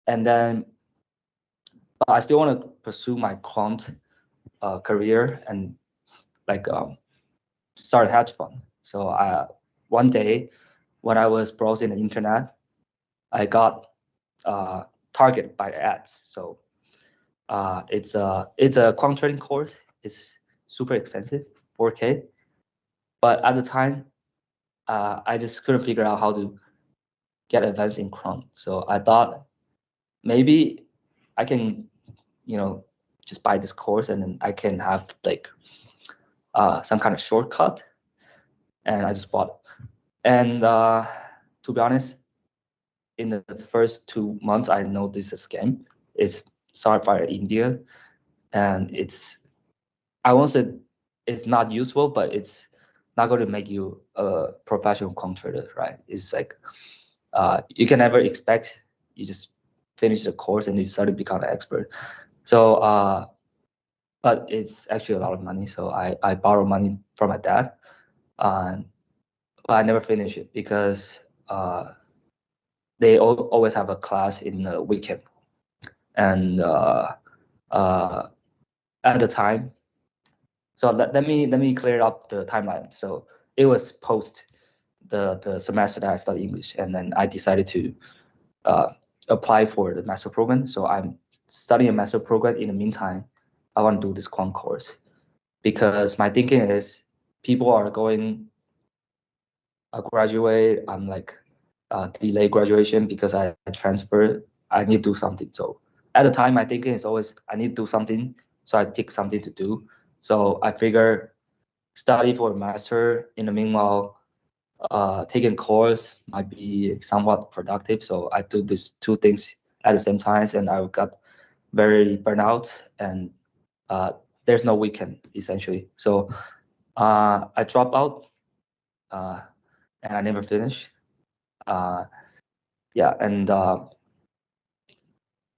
And then I still want to pursue my quant career and like start a hedge fund. So one day when I was browsing the internet, I got targeted by ads. So it's a quant trading course. It's super expensive, 4K. But at the time, I just couldn't figure out how to get advanced in quant. So I thought maybe I can, just buy this course and then I can have like some kind of shortcut. And I just bought it. And to be honest, in the first 2 months, I know this is a scam. It's started by India, and I won't say it's not useful, but it's not going to make you a professional quant trader, right? It's like you can never expect you just finish the course and you suddenly become an expert. So, but it's actually a lot of money. So I borrow money from my dad, but I never finish it because they always have a class in the weekend, and at the time. So let me clear up the timeline. So it was post the semester that I studied English, and then I decided to apply for the master program. So I'm studying a master program. In the meantime, I want to do this quant course because my thinking is people are going graduate. I'm like delay graduation because I transferred. I need to do something. So at the time, my thinking is always I need to do something. So I pick something to do. So I figure study for a master. In the meanwhile, taking course might be somewhat productive. So I do these two things at the same time, and I got very burnout, and there's no weekend essentially. So I drop out, and I never finish. Yeah,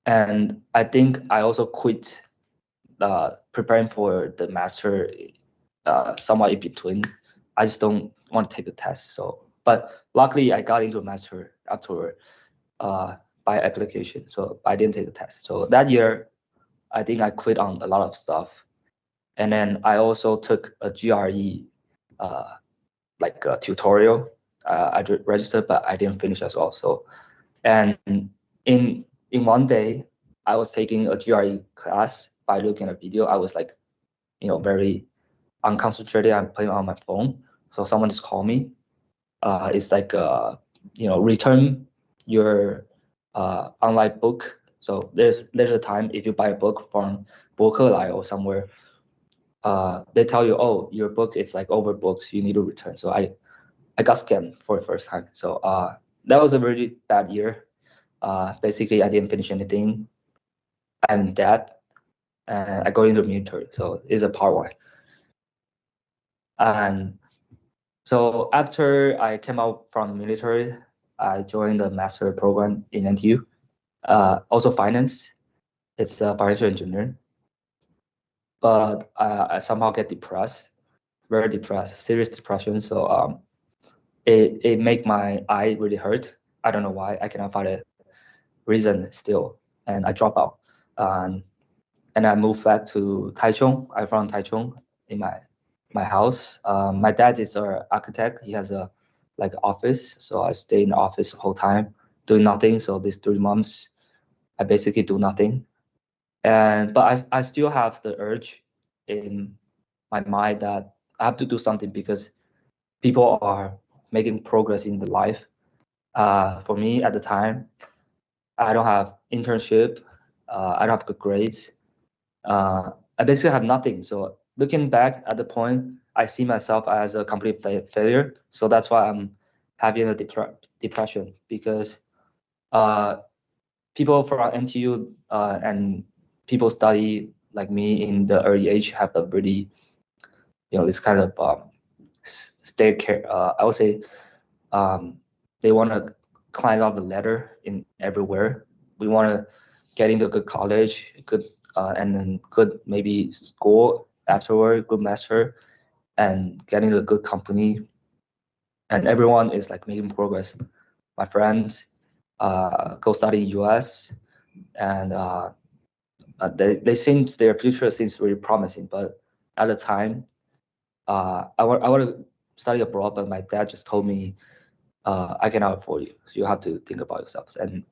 and I think I also quit preparing for the master somewhat in between. I just don't want to take the test. So, but luckily I got into a master after by application. So I didn't take the test. So that year, I think I quit on a lot of stuff. And then I also took a GRE like a tutorial. I registered, but I didn't finish as well. So, and in one day, I was taking a GRE class by looking at a video. I was like, very unconcentrated. I'm playing on my phone. So someone just called me. It's like, return your online book. So there's a time if you buy a book from Bookle or somewhere, they tell you, oh, your book is like overbooked. You need to return. So I got scammed for the first time. So that was a really bad year. Basically, I didn't finish anything. I'm dead, and I go into the military. So it's a part one. And so after I came out from the military, I joined the master program in NTU. Also finance. It's a financial engineer. But I somehow get depressed, very depressed, serious depression. So it make my eye really hurt. I don't know why. I cannot find a reason still, and I drop out. And I moved back to Taichung. I'm from Taichung in my house. My dad is an architect. He has a like office, so I stay in the office the whole time doing nothing. So these 3 months, I basically do nothing. But I still have the urge in my mind that I have to do something because people are making progress in the life. For me at the time, I don't have internship. I don't have good grades. I basically have nothing. So looking back at the point, I see myself as a complete failure. So that's why I'm having a depression because people from NTU and people study like me in the early age have a really, this kind of staircase. I would say they want to climb up the ladder in everywhere. We want to get into a good college, good and then good maybe school afterward, good master, and get into a good company. And everyone is like making progress. My friends go study in US. and their future seems really promising. But at the time, I want to study abroad, but my dad just told me, I cannot afford you. So you have to think about yourselves. And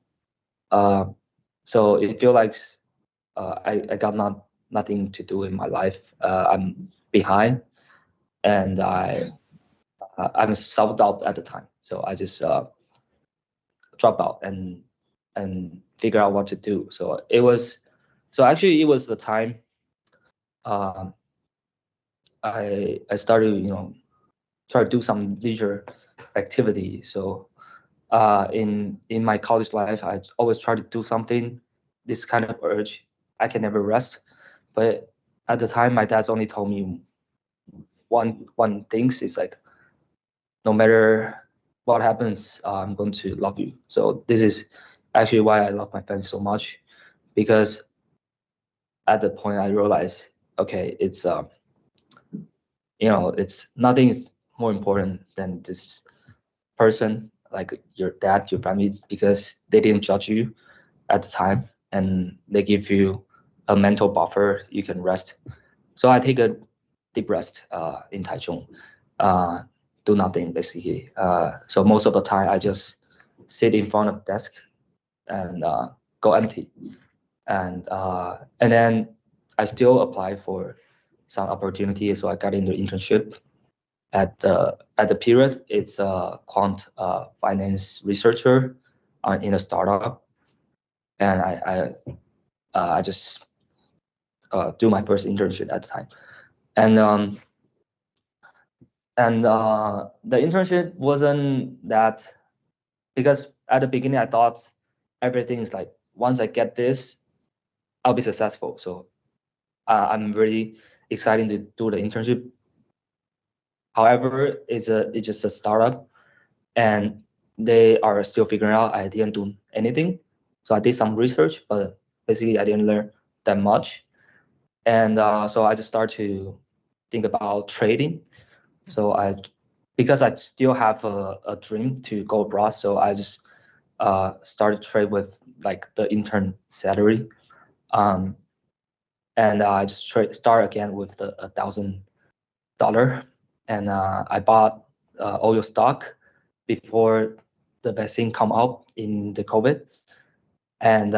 so it feels like I got nothing to do in my life. I'm behind, and I'm self-doubt at the time. So I just drop out and figure out what to do. So it was the time I started, try to do some leisure activity. So in my college life, I always try to do something. This kind of urge, I can never rest. But at the time, my dad's only told me one thing is like, no matter what happens, I'm going to love you. So this is actually why I love my family so much, because at the point I realized, okay, it's it's nothing is more important than this person, like your dad, your family, because they didn't judge you at the time, and they give you a mental buffer. You can rest. So I take a deep rest in Taichung, do nothing basically. So most of the time I just sit in front of the desk and go empty, and then I still apply for some opportunity. So I got into internship at the period. It's a quant finance researcher in a startup, and I just do my first internship at the time, and the internship wasn't that, because at the beginning I thought everything is like, once I get this, I'll be successful. So I'm really excited to do the internship. However, it's just a startup, and they are still figuring out. I didn't do anything, so I did some research, but basically I didn't learn that much. And so I just started to think about trading. So because I still have a dream to go abroad, so I just started trade with like the intern salary, and I just start again with the $1,000, and I bought oil stock before the vaccine come out in the COVID, and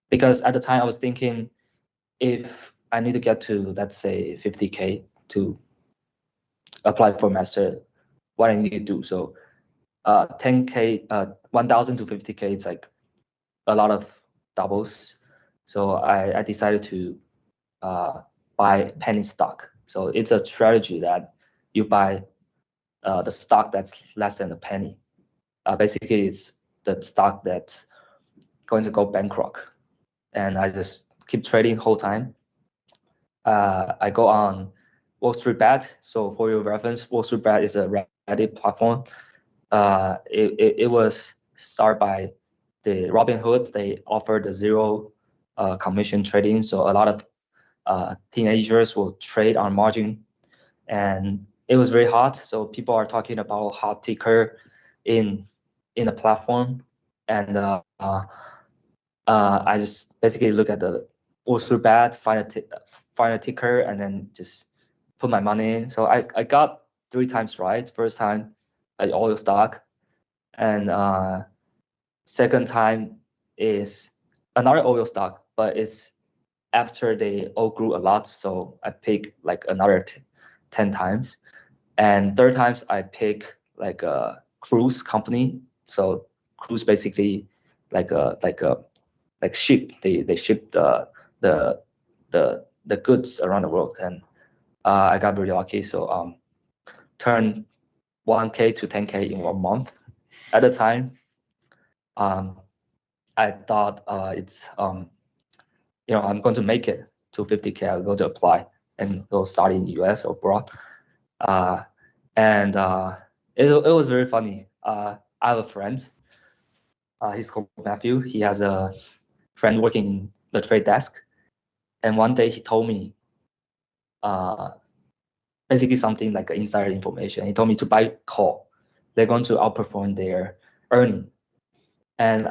because at the time I was thinking, if I need to get to, let's say, 50K to apply for master, what I need to do. So 10K, 1,000 to 50K, it's like a lot of doubles. So I decided to buy penny stock. So it's a strategy that you buy the stock that's less than a penny. Basically, it's the stock that's going to go bankrupt. And I just keep trading whole time. I go on Wall Street Bet. So for your reference, Wall Street Bet is a Reddit platform. It was started by the Robinhood. They offered the zero commission trading. So a lot of teenagers will trade on margin, and it was very hot. So people are talking about hot ticker in the platform, and I just basically look at the Wall Street Bet, find a ticker, and then just put my money in. So I got 3 times right. First time, oil stock, and second time is another oil stock, but it's after they all grew a lot. So I pick like another 10 times, and third times I pick like a cruise company. So cruise basically like ship. They ship the goods around the world, and I got very lucky. So turned 1K to 10K in 1 month. At the time, I thought it's I'm going to make it to 50K. I'm going to apply and go study in US or abroad. And it was very funny. I have a friend. He's called Matthew. He has a friend working in the trade desk, and one day he told me basically something like insider information. He told me to buy call. They're going to outperform their earning, and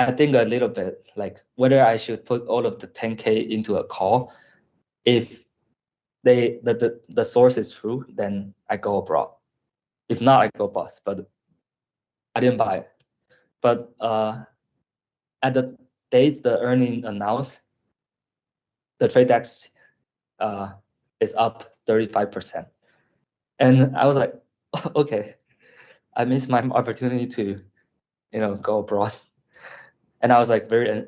I think a little bit, like whether I should put all of the 10K into a call. If the source is true, then I go abroad. If not, I go bust. But I didn't buy it. But at the date the earning announced, the TradeX is up 35%. And I was like, okay, I missed my opportunity to, go abroad. And I was like very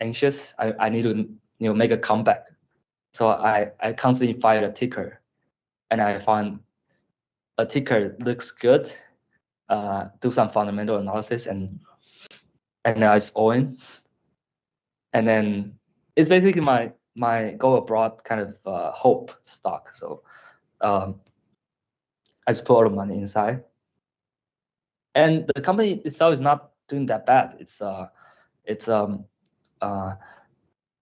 anxious. I need to, make a comeback. So I constantly find a ticker, and I found a ticker looks good. Do some fundamental analysis, and I just all in. And then it's basically my go abroad kind of hope stock. So I just put all the money inside, and the company itself is not doing that bad.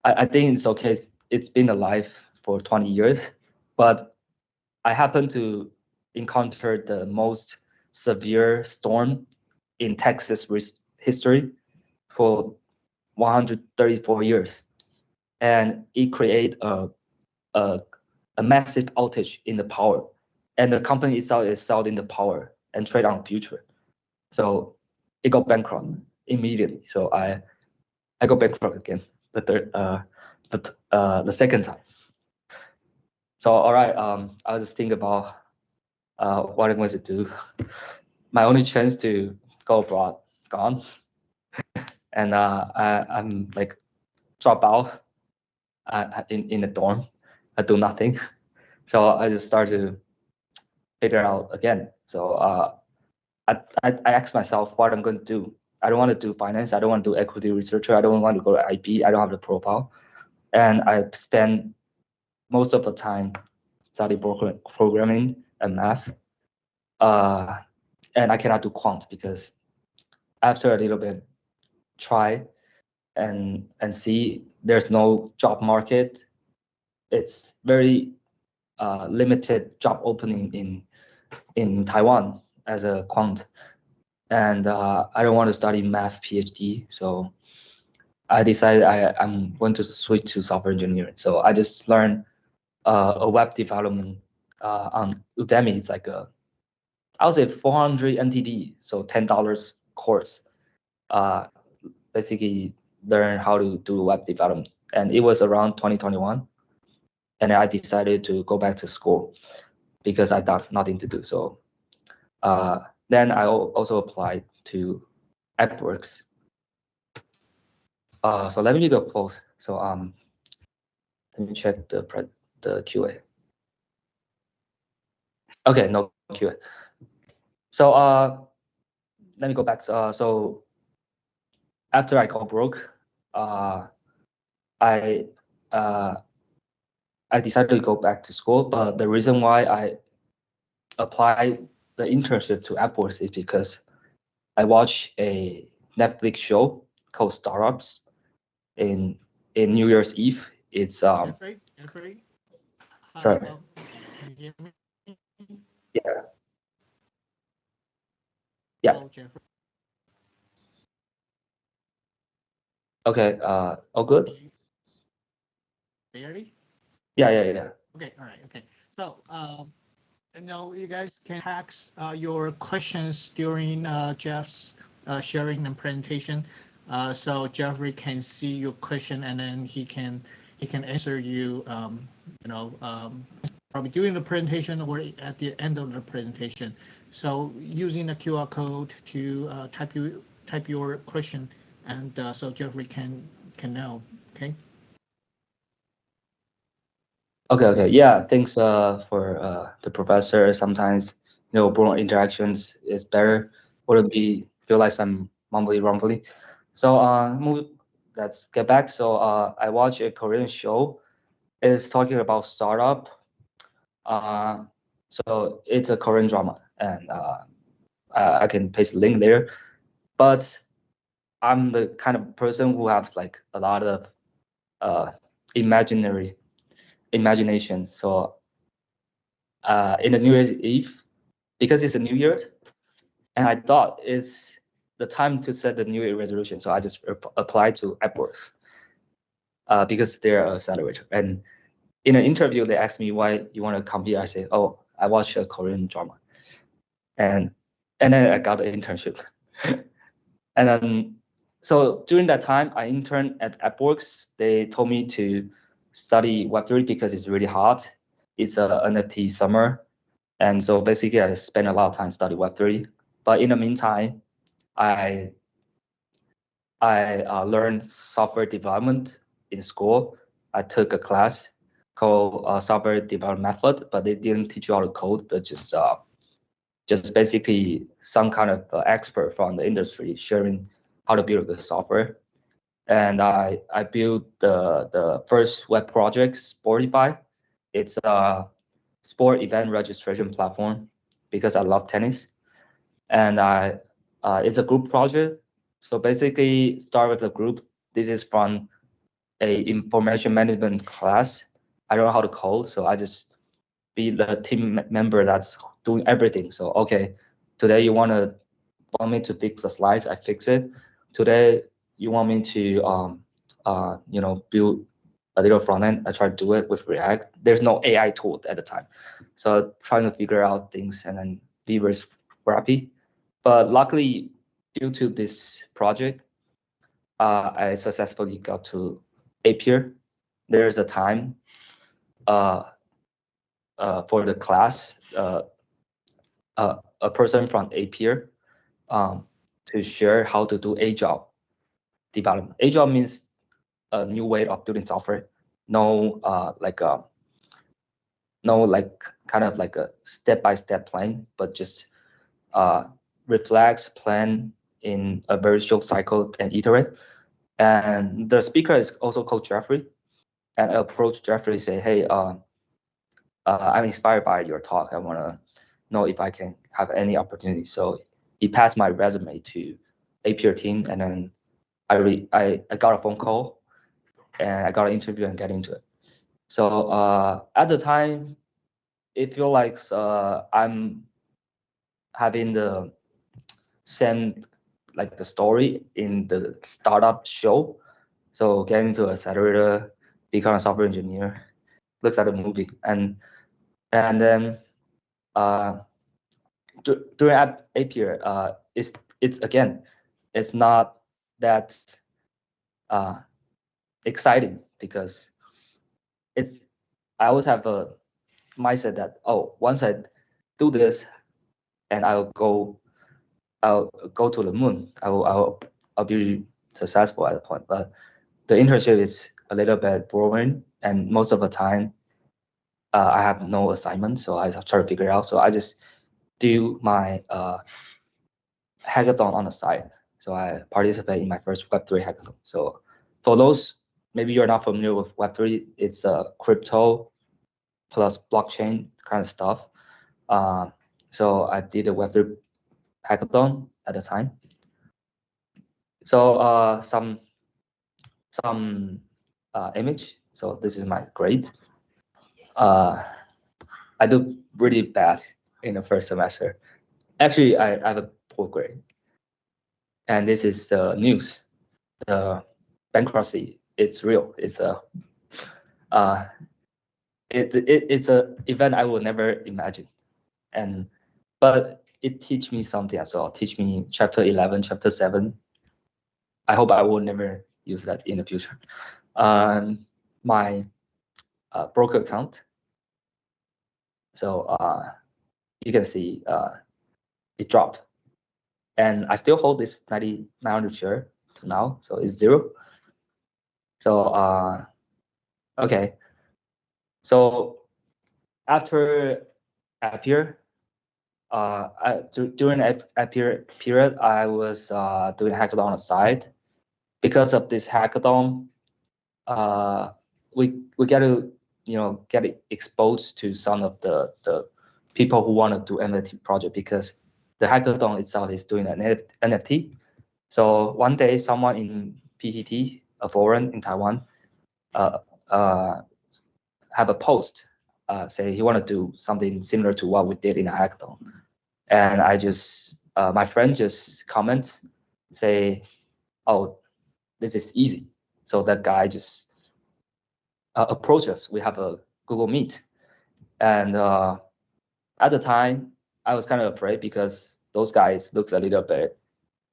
I think it's okay. It's been alive for 20 years, but I happened to encounter the most severe storm in Texas history for 134 years, and it created a massive outage in the power, and the company itself is selling the power and trade on future, so it got bankrupt immediately. So I got bankrupt again, the second time. So all right, I was just thinking about what I'm going to do. My only chance to go abroad gone, and I'm like drop out in the dorm. I do nothing, so I just start to figure out again. So I asked myself what I'm going to do. I don't want to do finance. I don't want to do equity researcher. I don't want to go to IB. I don't have the profile, and I spend most of the time study programming and math. And I cannot do quant because after a little bit try and see, there's no job market. It's very limited job opening in Taiwan as a quant, and I don't want to study math PhD, so I decided I'm going to switch to software engineering. So I just learned a web development on Udemy. It's like I would say 400 NTD, so $10 course. Basically learn how to do web development, and it was around 2021, and I decided to go back to school because I got nothing to do. So then I also applied to AppWorks. So let me do a pause. So let me check the QA. Okay, no QA. So let me go back. So after I go broke, I decided to go back to school. But the reason why I applied the internship to AppWorks is because I watched a Netflix show called Startups in New Year's Eve. It's Jeffrey? Sorry. Can you hear me? Yeah. Yeah. Hello, Jeffrey. Okay. All good? Barry? Yeah. Okay, all right, okay. So, you guys can text your questions during Jeff's sharing and presentation. So Jeffrey can see your question, and then he can answer you. Probably during the presentation or at the end of the presentation. So using the QR code to type your question, and so Jeffrey can know. Okay. Okay. Yeah. Thanks for the professor. Sometimes broad interactions is better. Wouldn't be feel like some rumbly. So let's get back. So I watched a Korean show. It's talking about startup. So it's a Korean drama, and I can paste a link there. But I'm the kind of person who have like a lot of imagination. So in the New Year's Eve, because it's a New Year, and I thought the time to set the New Year resolution. So I just applied to AppWorks because they're an accelerator. And in an interview, they asked me why you want to come here. I say, oh, I watch a Korean drama, and then I got the internship. And then so during that time, I interned at AppWorks. They told me to study Web3 because it's really hot. It's a NFT summer. And so basically I spent a lot of time studying Web3. But in the meantime, I learned software development in school. I took a class called software development method, but they didn't teach you how to code, but just basically some kind of expert from the industry sharing how to build the software. And I built the first web project, Sportify. It's a sport event registration platform because I love tennis. And it's a group project. So basically start with a group. This is from a information management class. I don't know how to code, so I just be the team member that's doing everything. So okay, today you want me to fix the slides, I fix it. Today you want me to build a little front end, I try to do it with React. There's no AI tool at the time, so trying to figure out things and then be very scrappy. But luckily, due to this project, I successfully got to Appier. There's a time for the class, a person from Appier to share how to do agile development. Agile means a new way of building software. No kind of like a step-by-step plan, but just reflects, plan in a very short cycle and iterate. And the speaker is also called Jeffrey. And I approached Jeffrey, say, hey, I'm inspired by your talk. I want to know if I can have any opportunity. So he passed my resume to Appier team, and then I got a phone call, and I got an interview and get into it. So at the time, it feels like I'm having the same like the story in the startup show. So getting into accelerator, become a software engineer, looks like a movie, and then during Appier, it's again, it's not that exciting because I always have a mindset that, oh, once I do this and I'll go to the moon, I'll be successful at the point. But the internship is a little bit boring, and most of the time I have no assignment, so I try to figure it out. So I just do my hackathon on the side. So I participate in my first Web3 hackathon. So for those, maybe you're not familiar with Web3, it's a crypto plus blockchain kind of stuff. So I did a Web3 hackathon at the time. So some image. So this is my grade. I do really bad in the first semester. Actually, I have a poor grade. And this is the news. The bankruptcy, it's real. It's it's a event I would never imagine. But it teach me something as well. Teach me chapter 11, chapter 7. I hope I will never use that in the future. My broker account. So you can see it dropped, and I still hold this 900 share to now, so it's 0. So okay. So after Appier, during Appier period, I was doing hackathon on the side. Because of this hackathon, we get to get exposed to some of the people who want to do NFT project, because the hackathon itself is doing an NFT. So one day, someone in PTT, a forum in Taiwan, have a post say he want to do something similar to what we did in the hackathon, and I just my friend just comments, say, oh, this is easy. So that guy just approached us. We have a Google Meet. And at the time, I was kind of afraid because those guys looks a little bit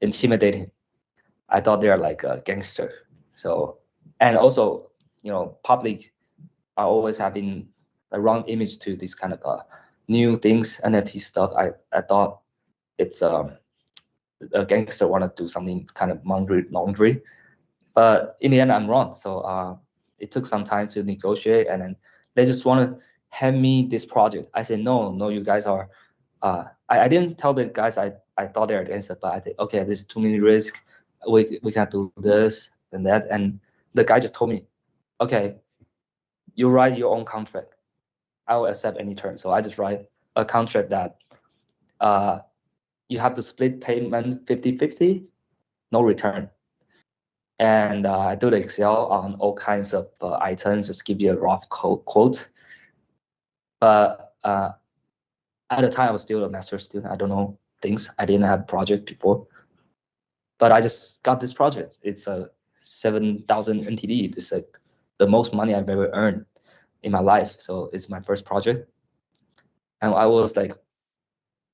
intimidating. I thought they're like a gangster. So, and also, public are always having a wrong image to this kind of new things, NFT stuff. I thought it's a gangster want to do something kind of laundry, but in the end I'm wrong. So it took some time to negotiate, and then they just want to hand me this project. I said no, you guys are. I didn't tell the guys I thought they're against it, but I think okay, there's too many risks. We can't do this and that, and the guy just told me, okay, you write your own contract. I will accept any terms. So I just write a contract that you have to split payment 50-50, no return. And I do the Excel on all kinds of items, just give you a rough quote. But at the time, I was still a master's student. I don't know things. I didn't have project before. But I just got this project. It's a 7,000 NTD. It's like the most money I've ever earned in my life. So it's my first project. And I was like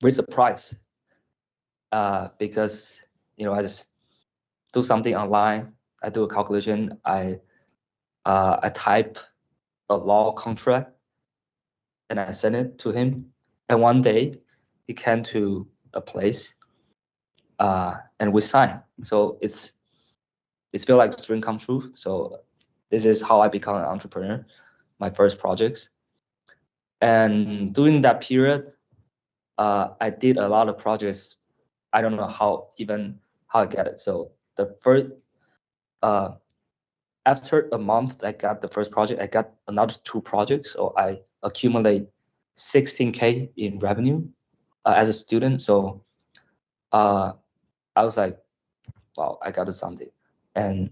very surprised because, I just do something online. I do a calculation. I type a law contract and I send it to him. And one day he came to a place and we signed. So it's feel like a dream come true. So this is how I become an entrepreneur, my first projects. And during that period, I did a lot of projects. I don't know how I get it. So the first, after a month, I got the first project. I got another 2 projects. So I accumulate 16K in revenue as a student. So I was like, wow, I got to something. And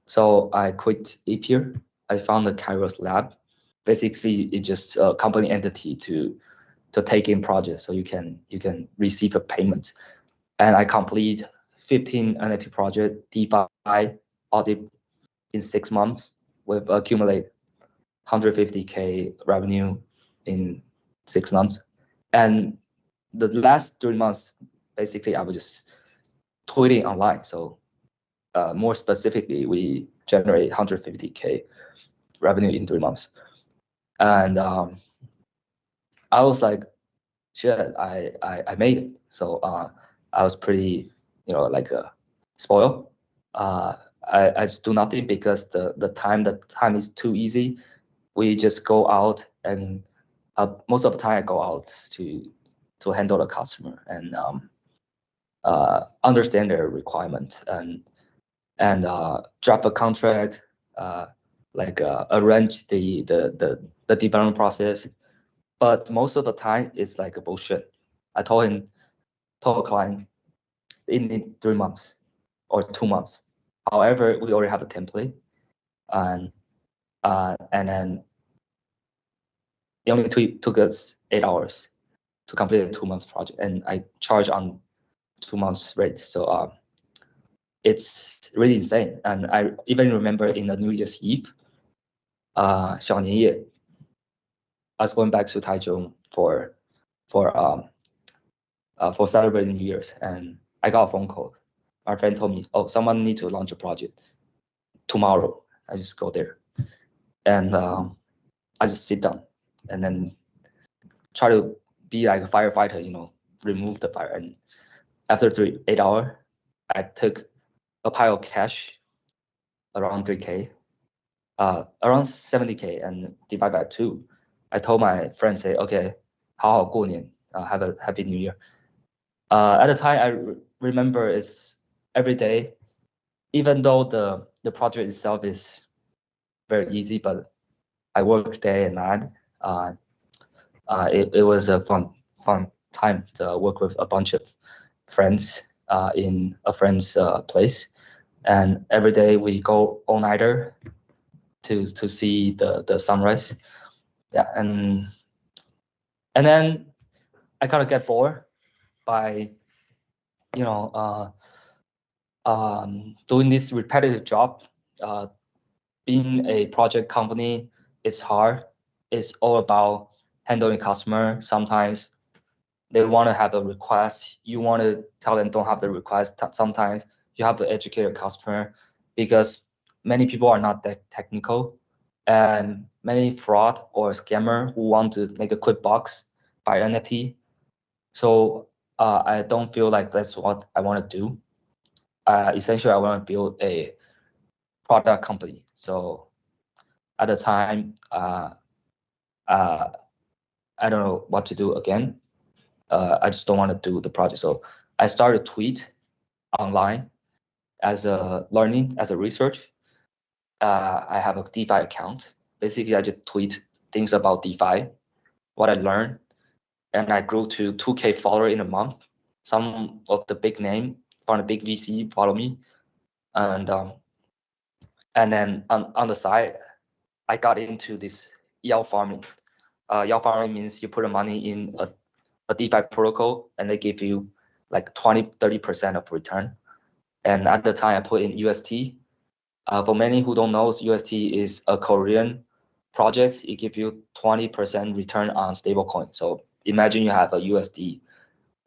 so I quit Appier. I found the Kairos Lab. Basically, it's just a company entity to take in projects, so you can receive a payment. And I complete 15 NFT project DeFi audit in 6 months. We've accumulated 150K revenue in 6 months. And the last 3 months, basically, I was just tweeting online. So more specifically, we generate 150K revenue in 3 months. And I was like, shit, I made it. So I was pretty, like spoiled. I just do nothing because the time is too easy. We just go out, and most of the time I go out to handle the customer and understand their requirement and draft a contract, like arrange the development process. But most of the time it's like a bullshit. I told a client in 3 months or 2 months. However, we already have a template, and then it only took us 8 hours to complete a 2 months project, and I charge on 2 months rate. So it's really insane. And I even remember in the New Year's Eve, 小年夜, I was going back to Taichung for celebrating New Year's, and I got a phone call. My friend told me, "Oh, someone needs to launch a project tomorrow." I just go there, and I just sit down, and then try to be like a firefighter, remove the fire. And after 8 hours, I took a pile of cash, around 3K, around 70K, and divide by 2. I told my friend, say, okay, 好好过年, have a happy New Year. At the time, I remember it's every day, even though the project itself is very easy, but I work day and night. It was a fun time to work with a bunch of friends in a friend's place, and every day we go all-nighter to see the sunrise. Yeah, and then I kind of get bored by doing this repetitive job, being a project company, it's hard. It's all about handling customer. Sometimes they want to have a request. You want to tell them don't have the request. Sometimes you have to educate your customer because many people are not that technical, and many fraud or scammer who want to make a quick bucks by NFT. So I don't feel like that's what I want to do. Essentially, I want to build a product company. So at the time, I don't know what to do again. I just don't want to do the project. So I started tweet online as a learning, as a research. I have a DeFi account. Basically, I just tweet things about DeFi, what I learned, and I grew to 2K follower in a month. Some of the big name from the big VC follow me, and then on the side, I got into this yield farming. Yield farming means you put the money in a DeFi protocol and they give you like 20-30% of return. And at the time, I put in UST. For many who don't know, UST is a Korean project. It gives you 20% return on stablecoin. So imagine you have a USD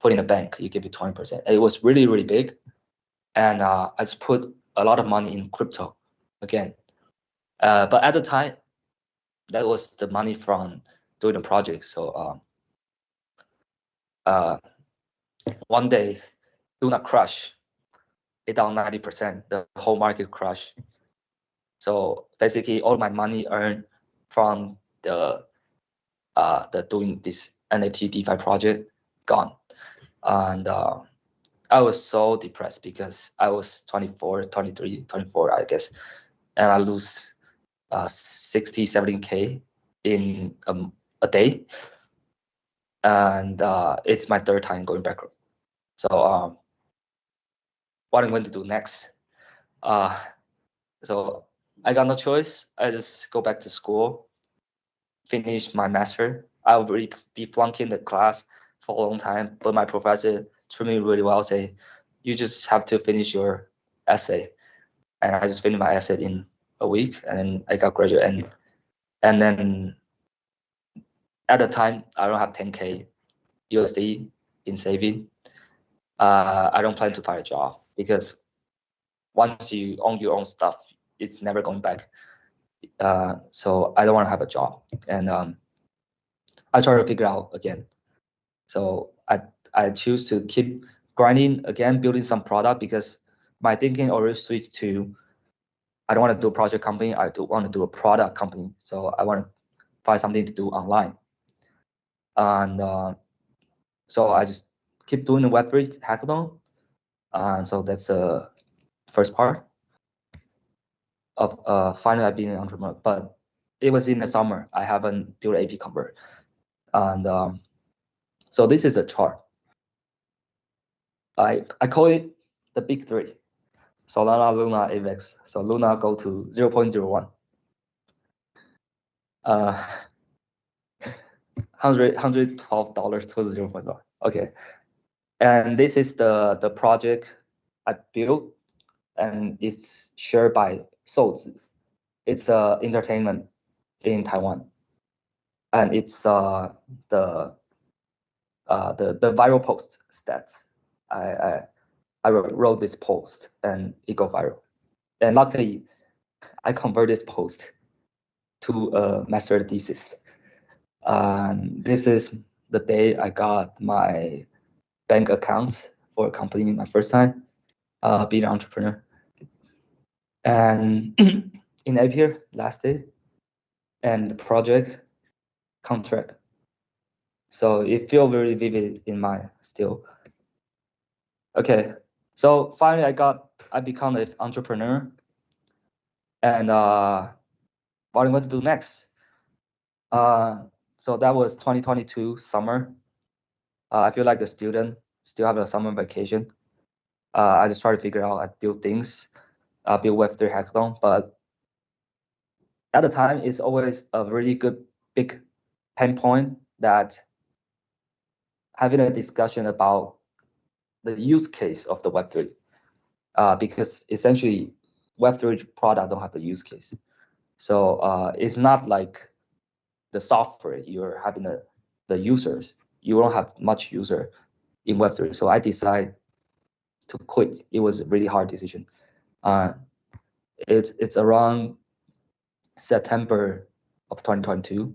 put in a bank, you give you 20%. It was really, really big. And I just put a lot of money in crypto again. But at the time, that was the money from doing the project. So one day, Luna crash, it down 90%, the whole market crash. So basically all my money earned from the doing this NFT DeFi project gone. And I was so depressed because I was 24, 23, 24, I guess. And I lose 60, 70K in a day. And it's my third time going backwards. So what I'm going to do next? So I got no choice. I just go back to school, finish my master. I will be flunking the class for a long time, but my professor treated me really well. Say, you just have to finish your essay, and I just finished my essay in a week, and then I got graduate. And then at the time, I don't have 10K USD in saving. I don't plan to find a job because once you own your own stuff, it's never going back. So I don't want to have a job, and I try to figure out again. So I choose to keep grinding again, building some product because my thinking already switched to I don't want to do a project company. I do want to do a product company. So I want to find something to do online, and so I just keep doing the Web3 hackathon. And so that's the first part of finally being an entrepreneur. But it was in the summer. I haven't built AP Convert, and so this is the chart. I call it the big three: Solana, Luna, AVAX. So Luna go to 0.01. $112 to 0.1. Okay, and this is the project I built, and it's shared by Souzi. It's entertainment in Taiwan, and it's the viral post stats. I wrote this post and it go viral, and luckily I convert this post to a master thesis. This is the day I got my bank account for a company my first time being an entrepreneur. And in April last day, and the project contract. So it feels very vivid in my still. Okay, so finally I become an entrepreneur, and what I'm going to do next? So that was 2022 summer. I feel like a student, still have a summer vacation. I just try to figure out, I build things, build Web3 hackathon, but at the time, it's always a really good big pain point that having a discussion about the use case of the Web3. because essentially Web3 product don't have the use case. So it's not like the software you're having the users. You don't have much user in Web3. So I decided to quit. It was a really hard decision. It's around September of 2022.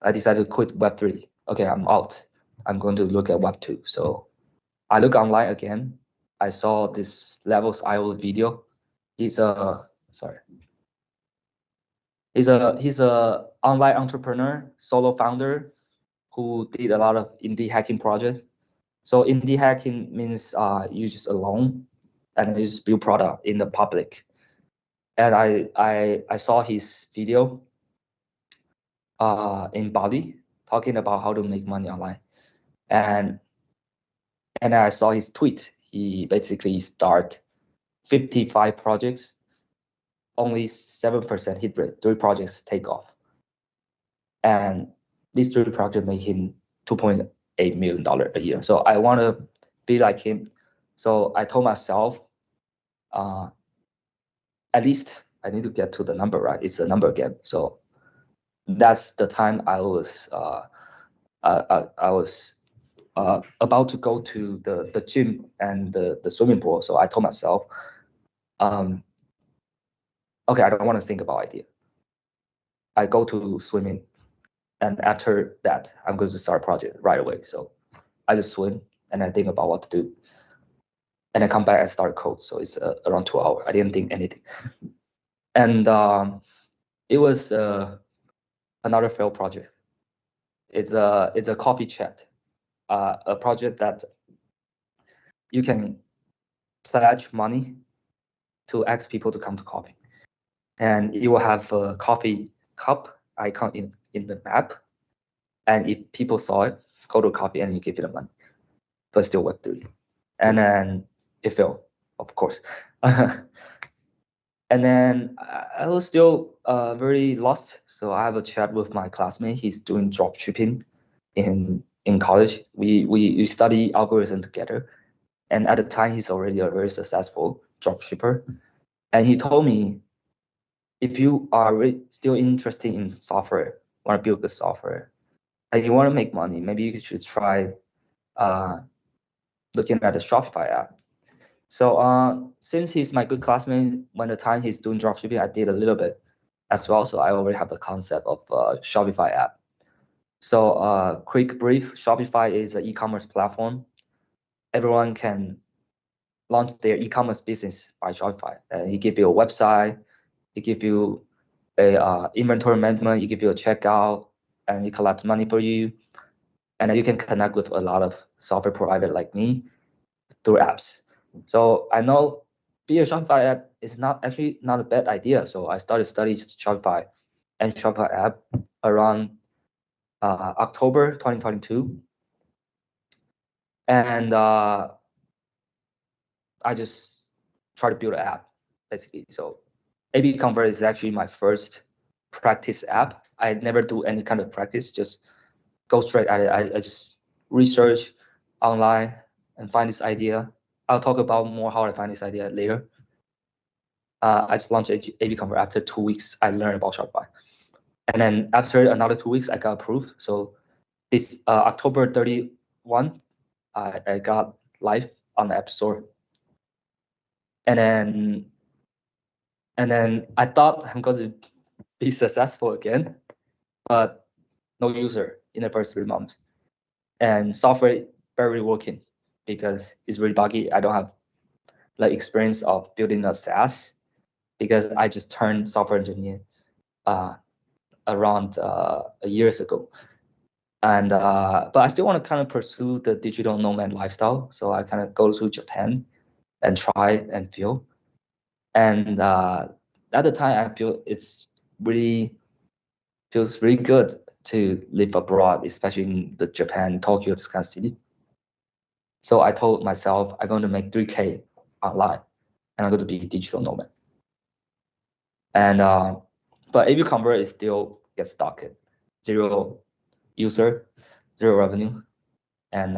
I decided to quit Web3. Okay, I'm out. I'm going to look at Web2. So I look online again. I saw this Levels.io video. He's a online entrepreneur, solo founder who did a lot of indie hacking projects. So indie hacking means you just alone and you just build product in the public. And I saw his video in Bali talking about how to make money online. And I saw his tweet. He basically start 55 projects, only 7% hit rate, 3 projects take off. And these 3 projects make him $2.8 million a year. So I want to be like him. So I told myself, at least I need to get to the number, right? It's a number again. So that's the time I was about to go to the gym and the swimming pool. So I told myself, okay, I don't want to think about idea. I go to swimming, and after that, I'm going to start a project right away. So I just swim and I think about what to do, and I come back and start code. So it's around 2 hours. I didn't think anything, and it was another failed project. It's a coffee chat, a project that you can pledge money to ask people to come to coffee, and it will have a coffee cup icon in the map, and if people saw it, go to coffee and you give them money, but still Web3. And then it failed, of course. And then I was still very lost. So I have a chat with my classmate. He's doing drop shipping in college. We study algorithm together. And at the time, he's already a very successful drop shipper. And he told me, if you are still interested in software, want to build good software, and you want to make money, maybe you should try looking at the Shopify app. So since he's my good classmate, when the time he's doing dropshipping, I did a little bit as well. So I already have the concept of Shopify app. So quick brief, Shopify is an e-commerce platform. Everyone can launch their e-commerce business by Shopify. And he give you a website, he give you a inventory management, he give you a checkout, and he collects money for you. And then you can connect with a lot of software provider like me through apps. So I know being a Shopify app is not a bad idea. So I started studying Shopify and Shopify app around October 2022. And I just try to build an app, basically. So AB Convert is actually my first practice app. I never do any kind of practice, just go straight at it. I just research online and find this idea. I'll talk about more how I find this idea later. I just launched AB Convert after 2 weeks. I learned about Shopify. And then after another 2 weeks, I got approved. So this October 31, I got live on the App Store. And then I thought I'm going to be successful again, but no user in the first 3 months. And software barely working because it's really buggy. I don't have the experience of building a SaaS because I just turned software engineer around years ago. And but I still want to kind of pursue the digital nomad lifestyle. So I kind of go to Japan and try and feel. And at the time, I feel it's feels really good to live abroad, especially in the Japan, Tokyo, this kind of city. So I told myself I'm going to make 3K online, and I'm going to be a digital nomad. And but AB Convert is still get stuck at 0 user, 0 revenue, and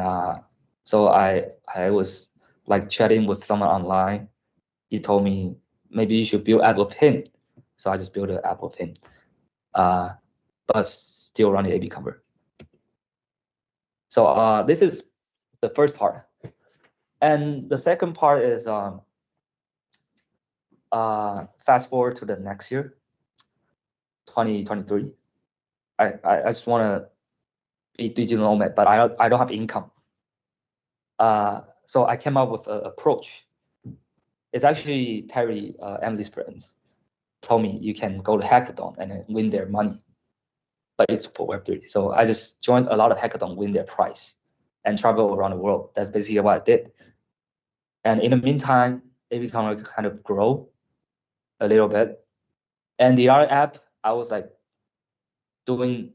so I was like chatting with someone online, he told me maybe you should build app with him. So I just built an app with him, but still running AB Convert. So this is the first part. And the second part is fast forward to the next year, 2023. I just want to be digital nomad, but I don't have income. So I came up with an approach. It's actually Terry, Emily's friends, told me you can go to hackathon and then win their money, but it's for Web3. So I just joined a lot of hackathon, win their prize, and travel around the world. That's basically what I did. And in the meantime, AB Convert kind of grow a little bit. And the other app, I was like doing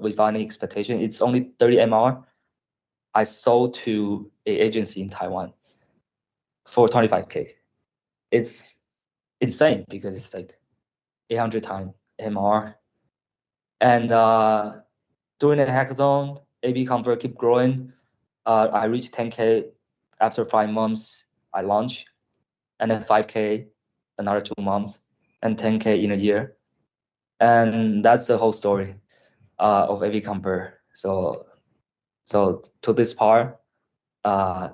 without any expectation. It's only 30 MR. I sold to an agency in Taiwan for 25K. It's insane because it's like 800 times MR. And during the hackathon, AB Convert keep growing. I reached 10K after 5 months. I launched, and then 5K another 2 months, and 10K in a year. And that's the whole story of AB Convert. So to this part, I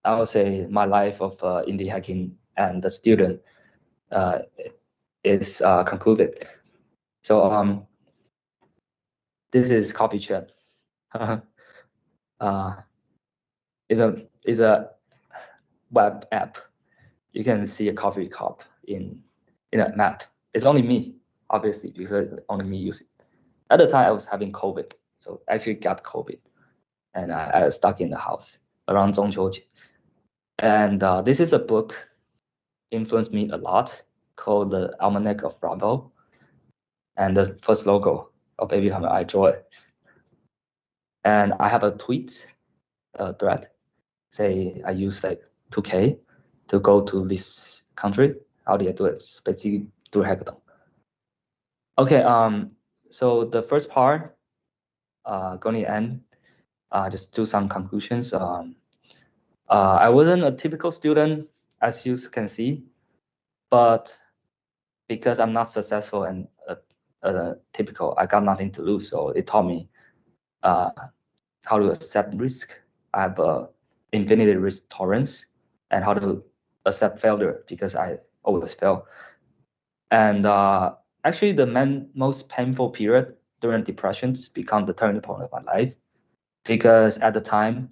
would say my life of indie hacking and the student is concluded. So this is Coffee Chat. Is a web app. You can see a coffee cup in a map. It's only me, obviously, because only me use it. At the time, I was having COVID, so I actually got COVID, and I was stuck in the house around Zhongqiu. And this is a book influenced me a lot, called The Almanac of Bravo. And the first logo of AB Convert, I draw it. And I have a tweet thread, say I use like 2K to go to this country. How do I do it? It's basically through hackathon. Okay, so the first part, going to end, just do some conclusions. I wasn't a typical student, as you can see, but because I'm not successful and typical, I got nothing to lose. So it taught me how to accept risk. I have infinity risk tolerance, and how to accept failure because I always fail. And actually, the most painful period during depressions become the turning point of my life, because at the time,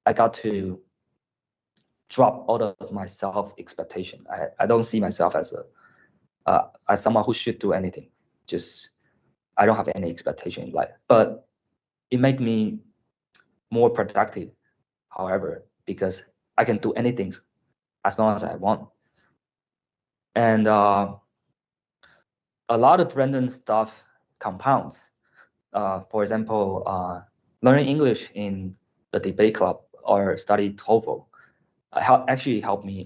I got to drop all of my self expectation. I don't see myself as someone who should do anything. Just I don't have any expectation in life, but it made me more productive. However, because I can do anything as long as I want. And a lot of random stuff compounds. For example, learning English in the debate club or study TOEFL actually helped me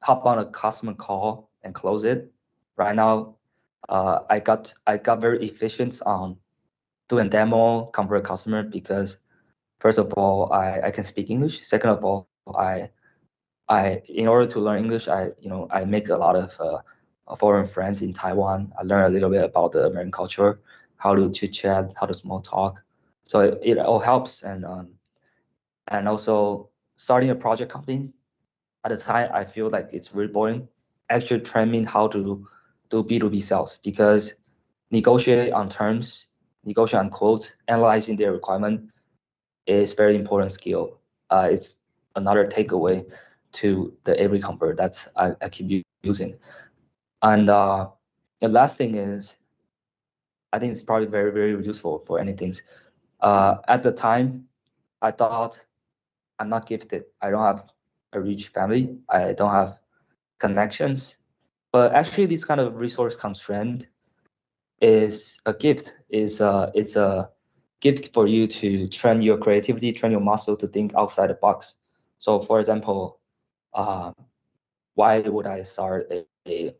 hop on a customer call and close it. Right now, I got very efficient on doing demo, convert customer, because first of all, I can speak English. Second of all, I in order to learn English, I make a lot of foreign friends in Taiwan. I learn a little bit about the American culture, how to chit chat, how to small talk. So it all helps. And also starting a project company. At the time, I feel like it's really boring. Actually train me how to do B2B sales, because negotiate on terms, negotiate on quotes, analyzing their requirement is very important skill. It's another takeaway to the AB Convert that's I keep using. And the last thing is, I think it's probably very, very useful for anything. At the time, I thought I'm not gifted. I don't have a rich family. I don't have connections. But actually, this kind of resource constraint is a gift. It's a gift for you to train your creativity, train your muscle to think outside the box. So, for example, why would I start a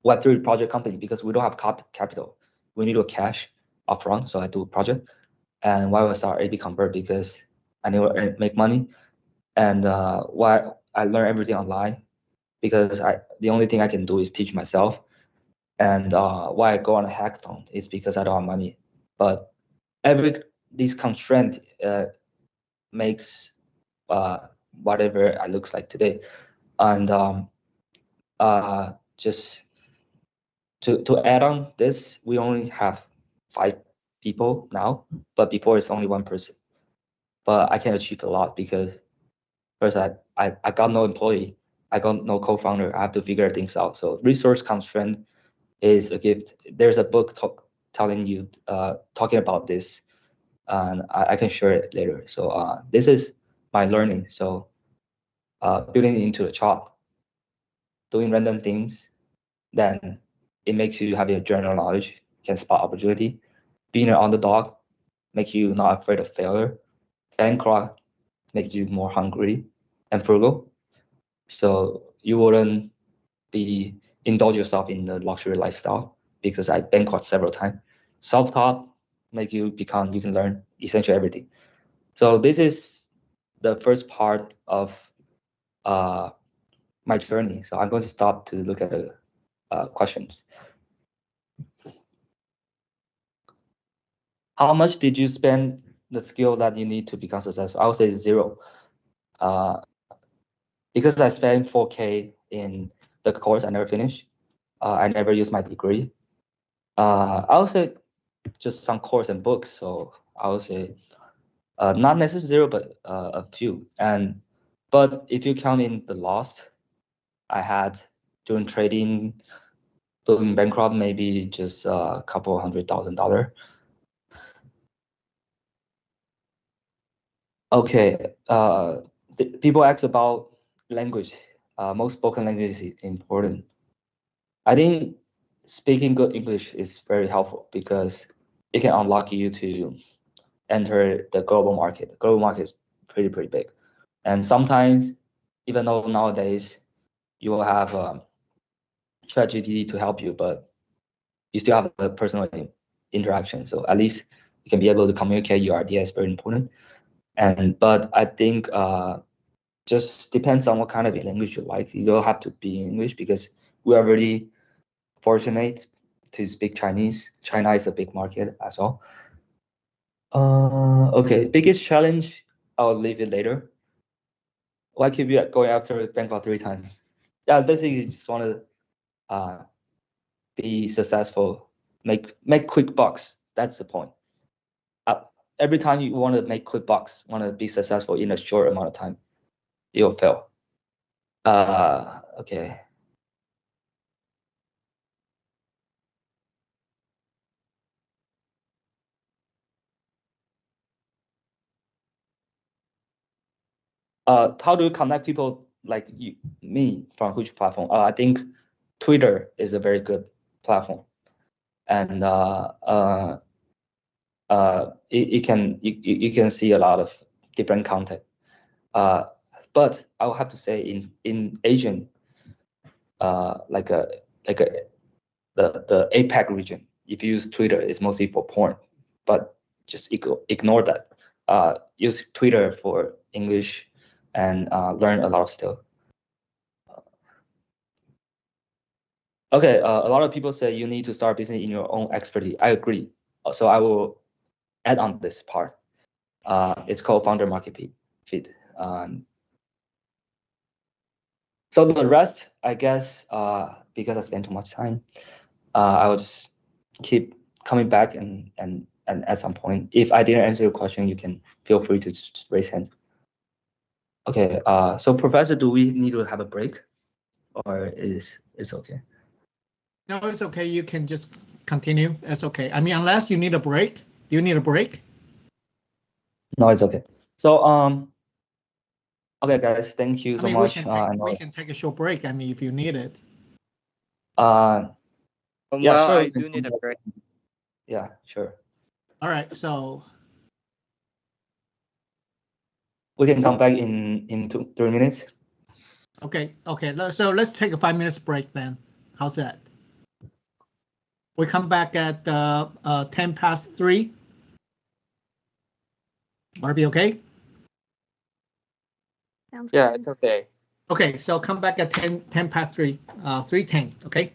Web3 project company? Because we don't have capital. We need a cash upfront. So I do a project. And why would I start AB Convert? Because I need to make money. and why I learn everything online, because the only thing I can do is teach myself. And why I go on a hackathon is because I don't have money. But these constraint makes whatever it looks like today. And just to add on this, we only have 5 people now, but before it's only 1 person. But I can achieve a lot because first I got no employee, I got no co-founder. I have to figure things out. So resource constraint is a gift. There's a book telling you talking about this, and I can share it later. So this is my learning. So building it into a job, doing random things, then it makes you have your general knowledge, can spot opportunity. Being an underdog makes you not afraid of failure. Bankrupt makes you more hungry and frugal. So you wouldn't indulge yourself in the luxury lifestyle, because I bankrupt several times. Self-taught make you can learn essentially everything. So this is the first part of my journey. So I'm going to stop to look at the questions. How much did you spend the skill that you need to become successful? I would say 0. Because I spent 4K in the course I never finished. I never used my degree. I would say just some course and books. So I would say not necessarily 0, but a few. But if you count in the loss I had during trading, doing bankrupt, maybe just a couple $100,000. Okay. People ask about language. Most spoken language is important. I think speaking good English is very helpful because it can unlock you to enter the global market. The global market is pretty big. And sometimes, even though nowadays you will have ChatGPT to help you, but you still have a personal interaction. So at least you can be able to communicate your idea is very important. But I think just depends on what kind of language you like. You don't have to be English because we are really fortunate to speak Chinese. China is a big market as well. Okay, biggest challenge, I'll leave it later. Why keep you going after bankrupt 3 times? Yeah, basically just want to be successful, make quick bucks. That's the point. Every time you want to make quick bucks, want to be successful in a short amount of time, you'll fail. Okay. How do you connect people like me from which platform? I think Twitter is a very good platform, and you can see a lot of different content. But I will have to say in Asian, like the APAC region, if you use Twitter, it's mostly for porn, but just ignore that. Use Twitter for English and learn a lot of stuff. Okay, a lot of people say you need to start business in your own expertise. I agree. So I will add on this part. It's called founder market fit. So the rest, I guess, because I spent too much time, I will just keep coming back and at some point, if I didn't answer your question, you can feel free to just raise hands. Okay. So Professor, do we need to have a break, or is it's okay? No, it's okay. You can just continue. It's okay. I mean, unless you need a break. Do you need a break? No, it's okay. So okay, guys, thank you so much. We can take a short break. I mean, if you need it. Yeah, Well, sure. I do need a break. Yeah, sure. All right, so we can come back in 3 minutes. Okay. So let's take a 5 minutes break then. How's that? We come back at 10 past 3. Will it be okay? Sounds Yeah, good. it's okay. Okay, so come back at 10 past 3, 3:10, okay?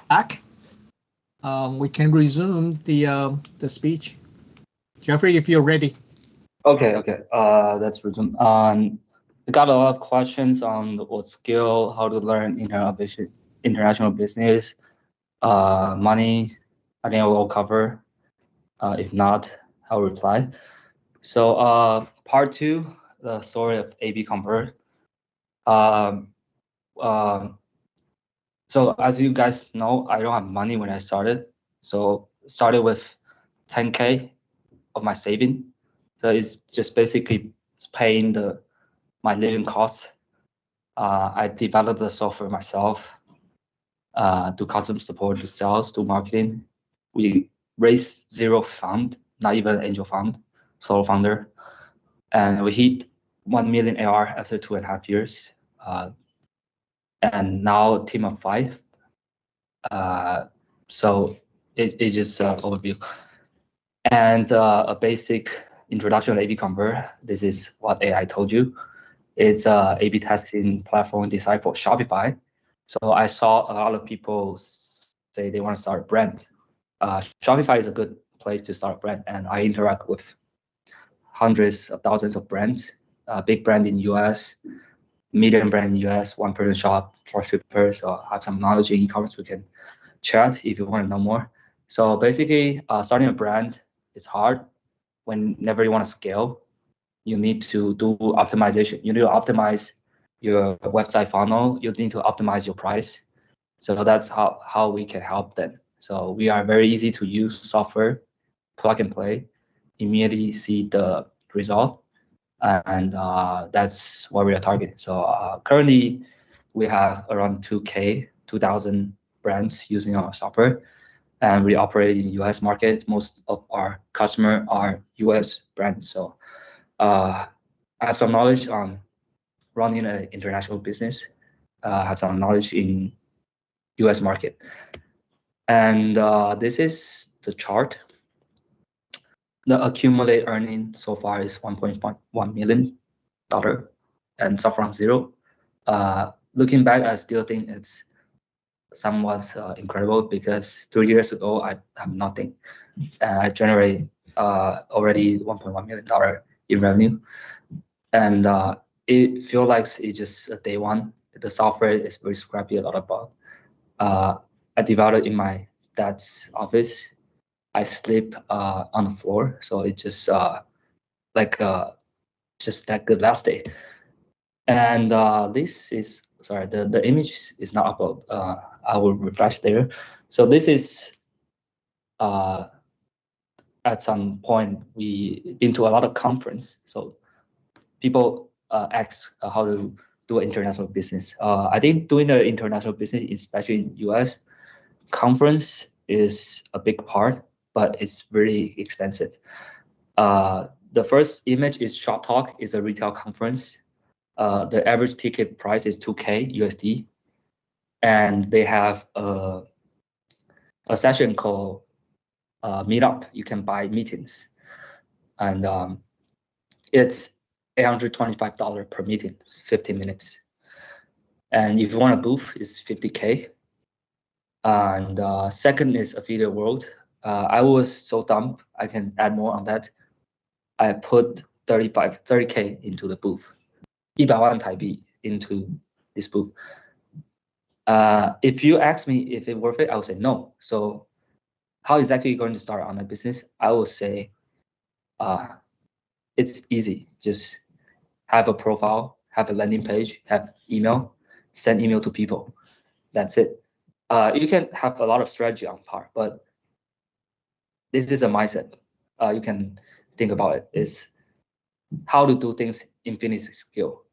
Back. We can resume the speech. Jeffrey, if you're ready. Okay, okay. That's resume. We got a lot of questions on what skill, how to learn international business, money. I think I will cover. If not, I'll reply. So part 2, the story of AB Convert. So as you guys know, I don't have money when I started. So started with 10K of my saving. So it's just basically paying my living costs. I developed the software myself, do customer support, do sales, do marketing. We raised 0 fund, not even angel fund, solo founder. And we hit 1 million AR after 2.5 years. And now team of 5. So it just overview. And a basic introduction of AB Convert. This is what AI told you. It's a A/B testing platform designed for Shopify. So I saw a lot of people say they want to start a brand. Shopify is a good place to start a brand, and I interact with hundreds of thousands of brands. Big brand in US, medium brand in US, one-person shop, dropshipper. So I have some knowledge in e-commerce. We can chat if you want to know more. So basically, starting a brand is hard. Whenever you want to scale, you need to do optimization. You need to optimize your website funnel. You need to optimize your price. So that's how we can help them. So we are very easy to use software, plug and play, immediately see the result, and that's what we are targeting. So currently, we have around 2,000 brands using our software, and we operate in the US market. Most of our customers are US brands. So I have some knowledge on running an international business. I have some knowledge in US market. And this is the chart. The accumulated earning so far is $1.1 million and start from 0. Looking back, I still think it's somewhat incredible because 3 years ago, I have nothing. And I generate already $1.1 million in revenue. And it feels like it's just day one. The software is very scrappy, a lot of bugs. I developed in my dad's office. I sleep on the floor, so it's just just that good last day. And this is sorry, the image is not uploaded. I will refresh there. So this is at some point we been to a lot of conference. So people ask how to do international business. I think doing an international business, especially in US, conference is a big part, but it's very expensive. The first image is Shop Talk, is a retail conference. The average ticket price is 2K USD, and they have a session called Meetup. You can buy meetings, and it's $825 per meeting, 15 minutes. And if you want a booth, it's 50K. And second is Affiliate World. I was so dumb, I can add more on that. I put 30K into the booth, 100万台币 into this booth. If you ask me if it's worth it, I would say no. So how exactly are you going to start on a business? I will say it's easy. Just have a profile, have a landing page, have email, send email to people. That's it. You can have a lot of strategy on part, but this is a mindset. You can think about it is how to do things infinity scale.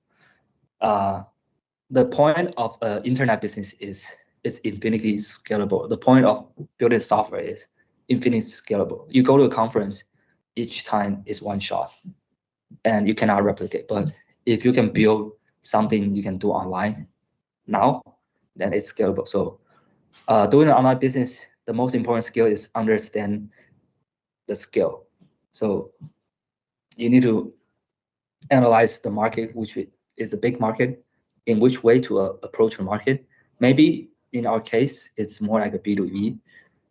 The point of internet business is it's infinitely scalable. The point of building software is infinitely scalable. You go to a conference, each time is one shot, and you cannot replicate. But if you can build something you can do online now, then it's scalable. So doing an online business, the most important skill is understand the scale. So you need to analyze the market, which is a big market, in which way to approach the market. Maybe in our case, it's more like a B2B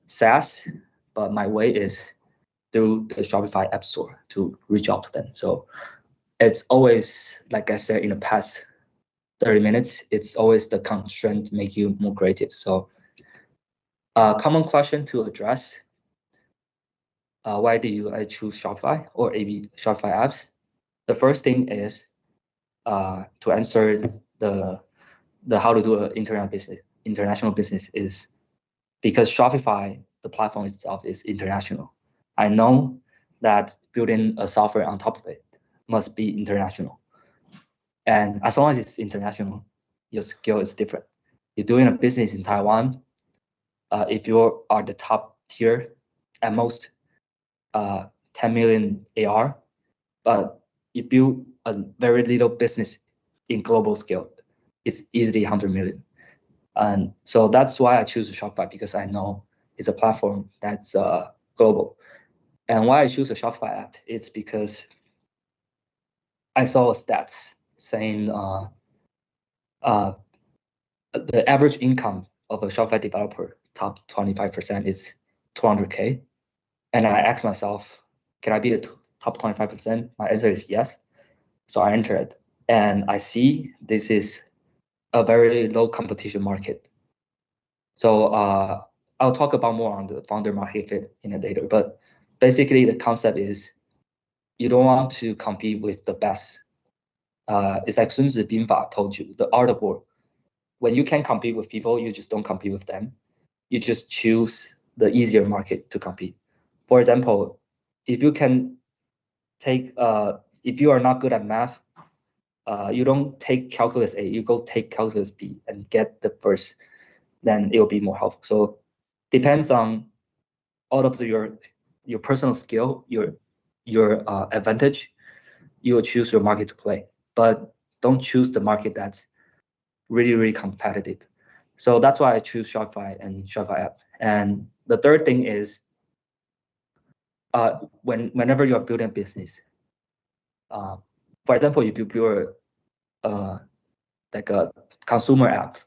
SaaS, but my way is through the Shopify App Store to reach out to them. So it's always, like I said in the past 30 minutes, it's always the constraint make you more creative. So common question to address, why do I choose Shopify or AB Shopify apps? The first thing is to answer the how to do an international business is because Shopify, the platform itself is international. I know that building a software on top of it must be international. And as long as it's international, your skill is different. You're doing a business in Taiwan, if you are the top tier, at most 10 million AR, but you build a very little business in global scale, it's easily 100 million. And so that's why I choose Shopify, because I know it's a platform that's global. And why I choose a Shopify app is because I saw stats saying the average income of a Shopify developer, top 25% is 200K. And I asked myself, can I be the top 25%? My answer is yes. So I entered, and I see this is a very low competition market. So I'll talk about more on the founder market fit in a later, but basically the concept is you don't want to compete with the best. It's like Sun Tzu Binfa told you, the art of war. When you can compete with people, you just don't compete with them. You just choose the easier market to compete. For example, if you can take, if you are not good at math, you don't take calculus A, you go take calculus B and get the first, then it will be more helpful. So depends on all of your personal skill, your advantage, you will choose your market to play. But don't choose the market that's really, really competitive. So that's why I choose Shopify and Shopify app. And the third thing is, whenever you're building a business, for example, if you build like a consumer app,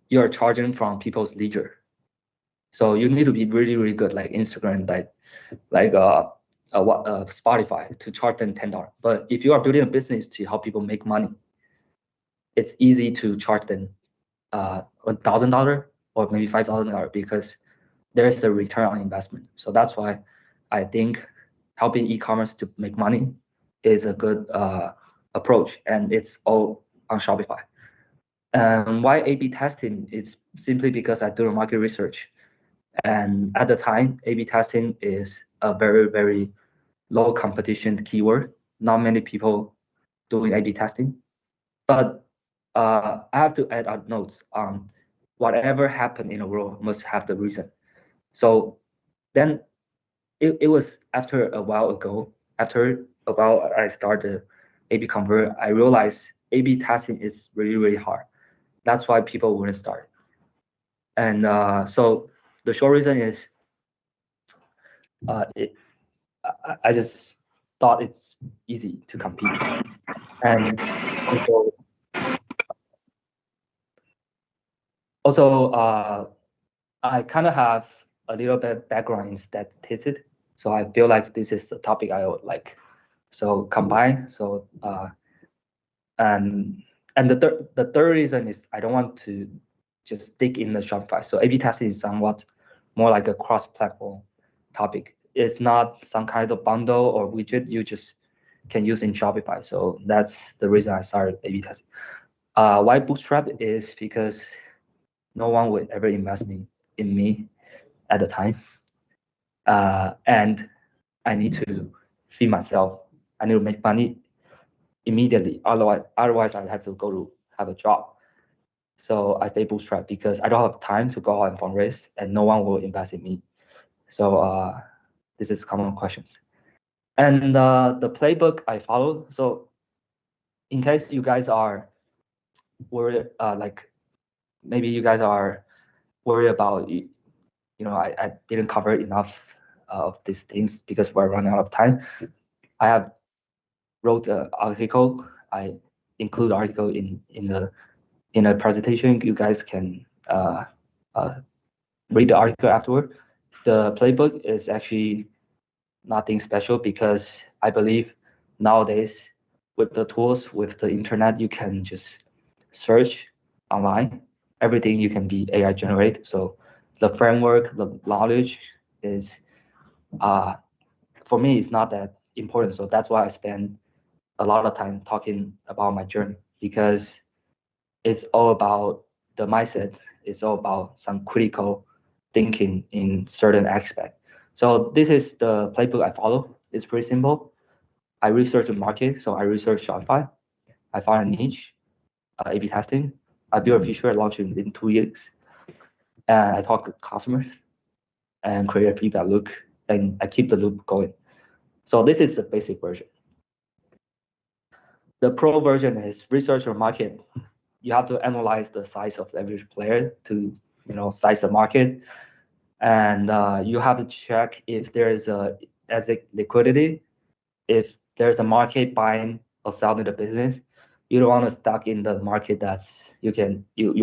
you're charging from people's leisure. So you need to be really, really good, like Instagram, like Spotify, to charge them $10. But if you are building a business to help people make money, it's easy to charge them $1,000 or maybe $5,000 because there's a return on investment. So that's why I think helping e-commerce to make money is a good approach, and it's all on Shopify. And why A/B testing? It's simply because I do market research, and at the time, A/B testing is a very, very low competition keyword. Not many people doing A/B testing, but I have to add notes on whatever happened in the world must have the reason. So then it was after a while ago, after a while I started A/B Convert, I realized A/B testing is really, really hard. That's why people wouldn't start. And so the short reason is I just thought it's easy to compete. And also I kind of have a little bit background in statistics, so I feel like this is a topic I would like. So combine. So and the third reason is I don't want to just stick in the Shopify. So A/B testing is somewhat more like a cross-platform topic. It's not some kind of bundle or widget you just can use in Shopify. So that's the reason I started A/B testing. Why Bootstrap is because no one would ever invest in me at the time. And I need to feed myself. I need to make money immediately. Otherwise I have to go to have a job. So I stay bootstrap because I don't have time to go out and fundraise, and no one will invest in me. So this is common questions. And the playbook I follow. So in case you guys are worried, like maybe you guys are worried about, I didn't cover enough of these things because we're running out of time. I have wrote an article. I include article in a presentation. You guys can read the article afterward. The playbook is actually nothing special because I believe nowadays with the tools, with the internet, you can just search online. Everything you can be AI generated. So the framework, the knowledge is, for me, it's not that important. So that's why I spend a lot of time talking about my journey, because it's all about the mindset. It's all about some critical thinking in certain aspect. So this is the playbook I follow. It's pretty simple. I research the market. So I research Shopify. I find a niche, A/B testing. I build a feature, launch it in 2 years. And I talk to customers and create a feedback loop, and I keep the loop going. So this is the basic version. The pro version is research your market. You have to analyze the size of the average player to, size the market, and you have to check if there is a asset liquidity, if there's a market buying or selling the business. You don't want to stuck in the market that's you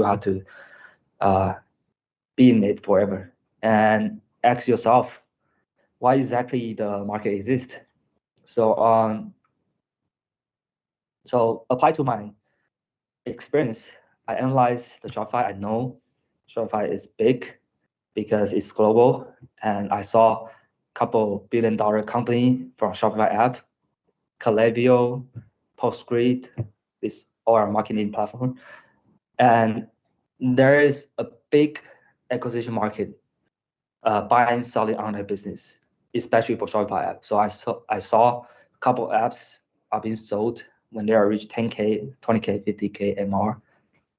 have to be in it forever, and ask yourself why exactly the market exists. So so apply to my experience. I analyze the Shopify. I know Shopify is big because it's global, and I saw a couple billion-dollar company from Shopify app, Klaviyo, PostGrid, this all our marketing platform, and there is a big acquisition market, buying, selling online business, especially for Shopify app. So I saw a couple apps are being sold when they are reach 10K, 20K, 50K MR.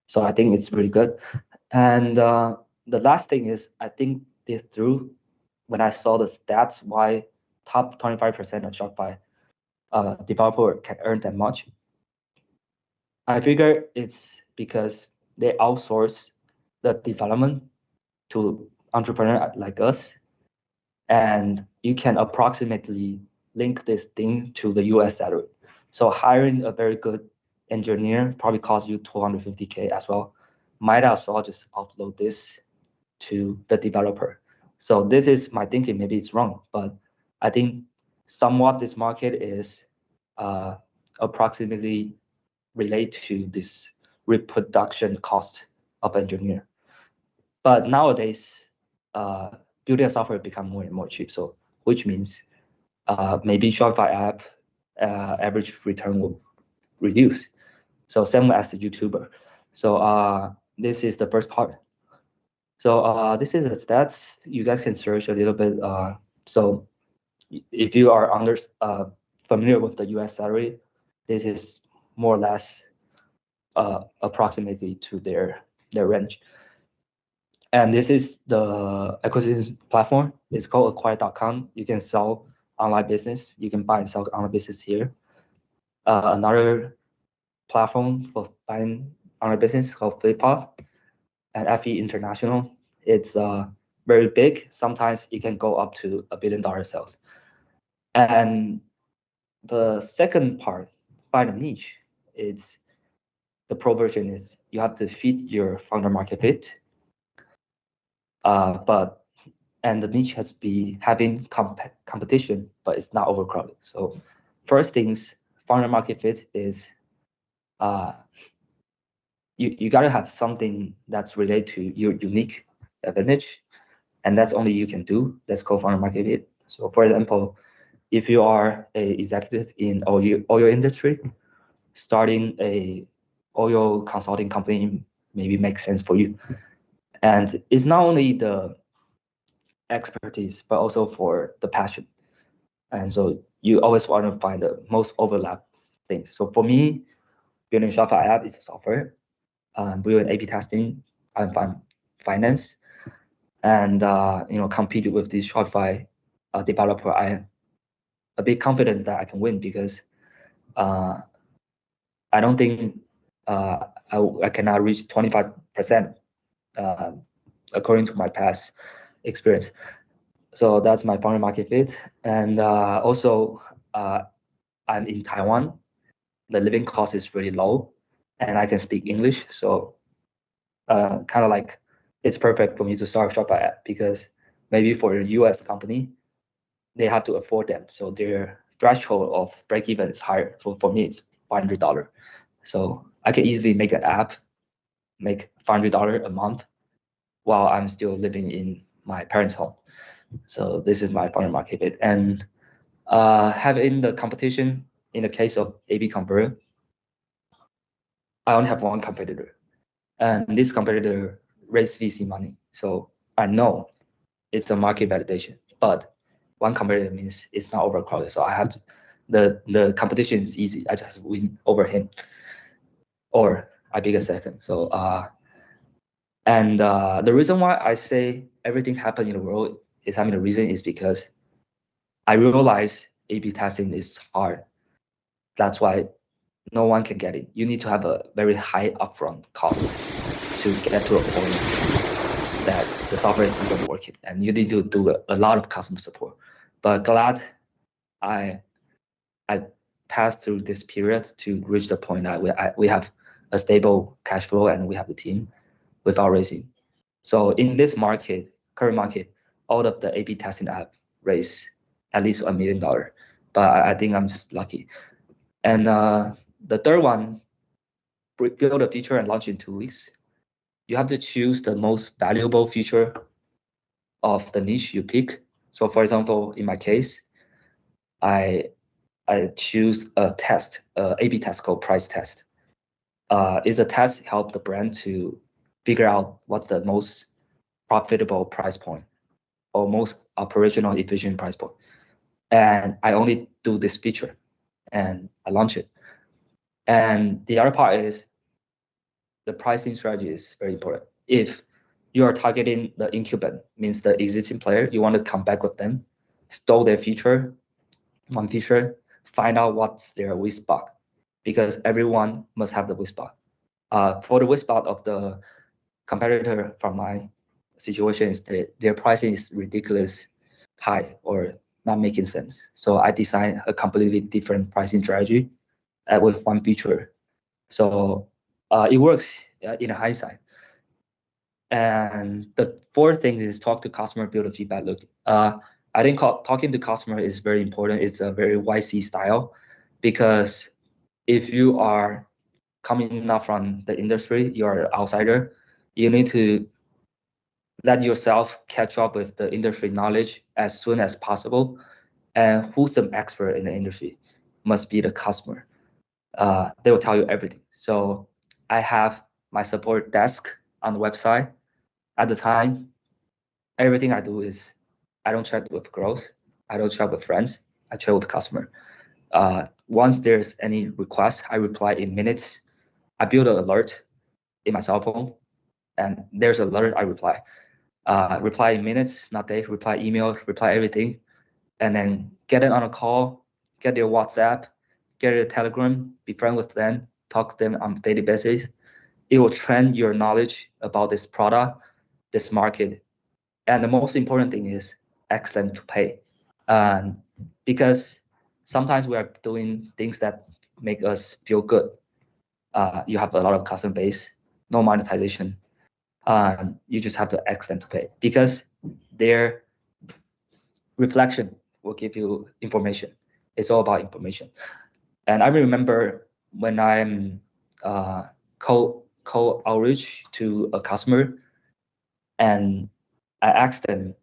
So I think it's really good. And the last thing is, I think this through when I saw the stats why top 25% of Shopify developer can earn that much. I figure it's because they outsource the development to entrepreneur like us, and you can approximately link this thing to the US salary. So hiring a very good engineer probably costs you 250K as well. Might as well just offload this to the developer. So this is my thinking. Maybe it's wrong, but I think somewhat this market is approximately related to this reproduction cost of engineer. But nowadays, building a software become more and more cheap. So which means maybe Shopify app average return will reduce. So same as a YouTuber. So this is the first part. So this is the stats. You guys can search a little bit. So if you are familiar with the US salary, this is more or less approximately to their range. And this is the acquisition platform. It's called acquire.com. You can sell online business. You can buy and sell online business here. Another platform for buying online business called Flippa and FE International. It's very big. Sometimes it can go up to $1 billion sales. And the second part, find a niche, it's the pro version is you have to fit your founder market fit. And the niche has to be having competition, but it's not overcrowded. So first things, founder market fit is you gotta have something that's related to your unique advantage, and that's only you can do. That's called founder market fit. So for example, if you are a executive in oil industry, starting a oil consulting company maybe makes sense for you. And it's not only the expertise, but also for the passion. And so you always want to find the most overlap things. So for me, building Shopify app is a software. Building A/B testing, I'm finance, and compete with this Shopify developer. I am a bit confident that I can win because I don't think I cannot reach 25% according to my past experience. So that's my foreign market fit. And also, I'm in Taiwan. The living cost is really low, and I can speak English. So kind of like it's perfect for me to start Shopify app because maybe for a US company, they have to afford them. So their threshold of break even is higher. For me, it's $500. So I can easily make an app, make $500 a month while I'm still living in my parents' home. So this is my foreign market fit. And having the competition in the case of A/B Convert, I only have one competitor. And this competitor raised VC money. So I know it's a market validation, but one competitor means it's not overcrowded. So I have to, the competition is easy. I just win over him, or I pick a second. So the reason why I say everything happened in the world is, the reason is because I realize A/B testing is hard. That's why no one can get it. You need to have a very high upfront cost to get to a point that the software is even working, and you need to do a lot of customer support. But glad I passed through this period to reach the point that we have a stable cash flow and we have the team without raising. So in this market, current market, all of the A/B testing app raise at least $1 million. But I think I'm just lucky. And the third one, build a feature and launch in 2 weeks. You have to choose the most valuable feature of the niche you pick. So for example, in my case, I choose a test, A/B test called price test. It's a test help the brand to figure out what's the most profitable price point or most operational efficient price point. And I only do this feature and I launch it. And the other part is the pricing strategy is very important. If you are targeting the incumbent, means the existing player, you want to come back with them, stole their feature, one feature, find out what's their weak spot, because everyone must have the weak spot. For the weak spot of the competitor from my situation is that their pricing is ridiculous high or not making sense. So I designed a completely different pricing strategy with one feature. So it works in hindsight. And the fourth thing is talk to customer, build a feedback loop. I think talking to customer is very important. It's a very YC style, because if you are coming up from the industry, you're an outsider, you need to let yourself catch up with the industry knowledge as soon as possible. And who's an expert in the industry must be the customer. They will tell you everything. So I have my support desk on the website. At the time, everything I do is I don't chat with girls, I don't chat with friends, I chat with the customer. Once there's any request, I reply in minutes. I build an alert in my cell phone, and there's an alert, I reply. Reply in minutes, not days, reply email, reply everything, and then get it on a call, get their WhatsApp, get their Telegram, be friend with them, talk to them on a daily basis. It will train your knowledge about this product, this market. And the most important thing is ask them to pay. Because sometimes we are doing things that make us feel good. You have a lot of customer base, no monetization. You just have to ask them to pay, because their reflection will give you information. It's all about information. And I remember when I'm cold outreach to a customer, and I asked them,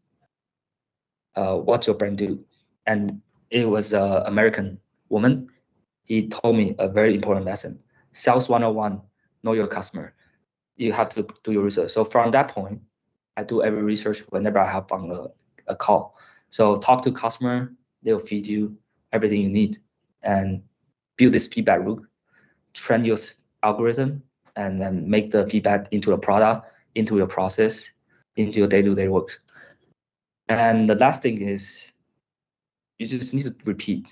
what's your brand do? And it was an American woman. He told me a very important lesson. Sales 101, know your customer. You have to do your research. So from that point, I do every research whenever I hop on a call. So talk to customer, they'll feed you everything you need, and build this feedback loop, train your algorithm, and then make the feedback into a product, into your process, into your day-to-day work. And the last thing is you just need to repeat.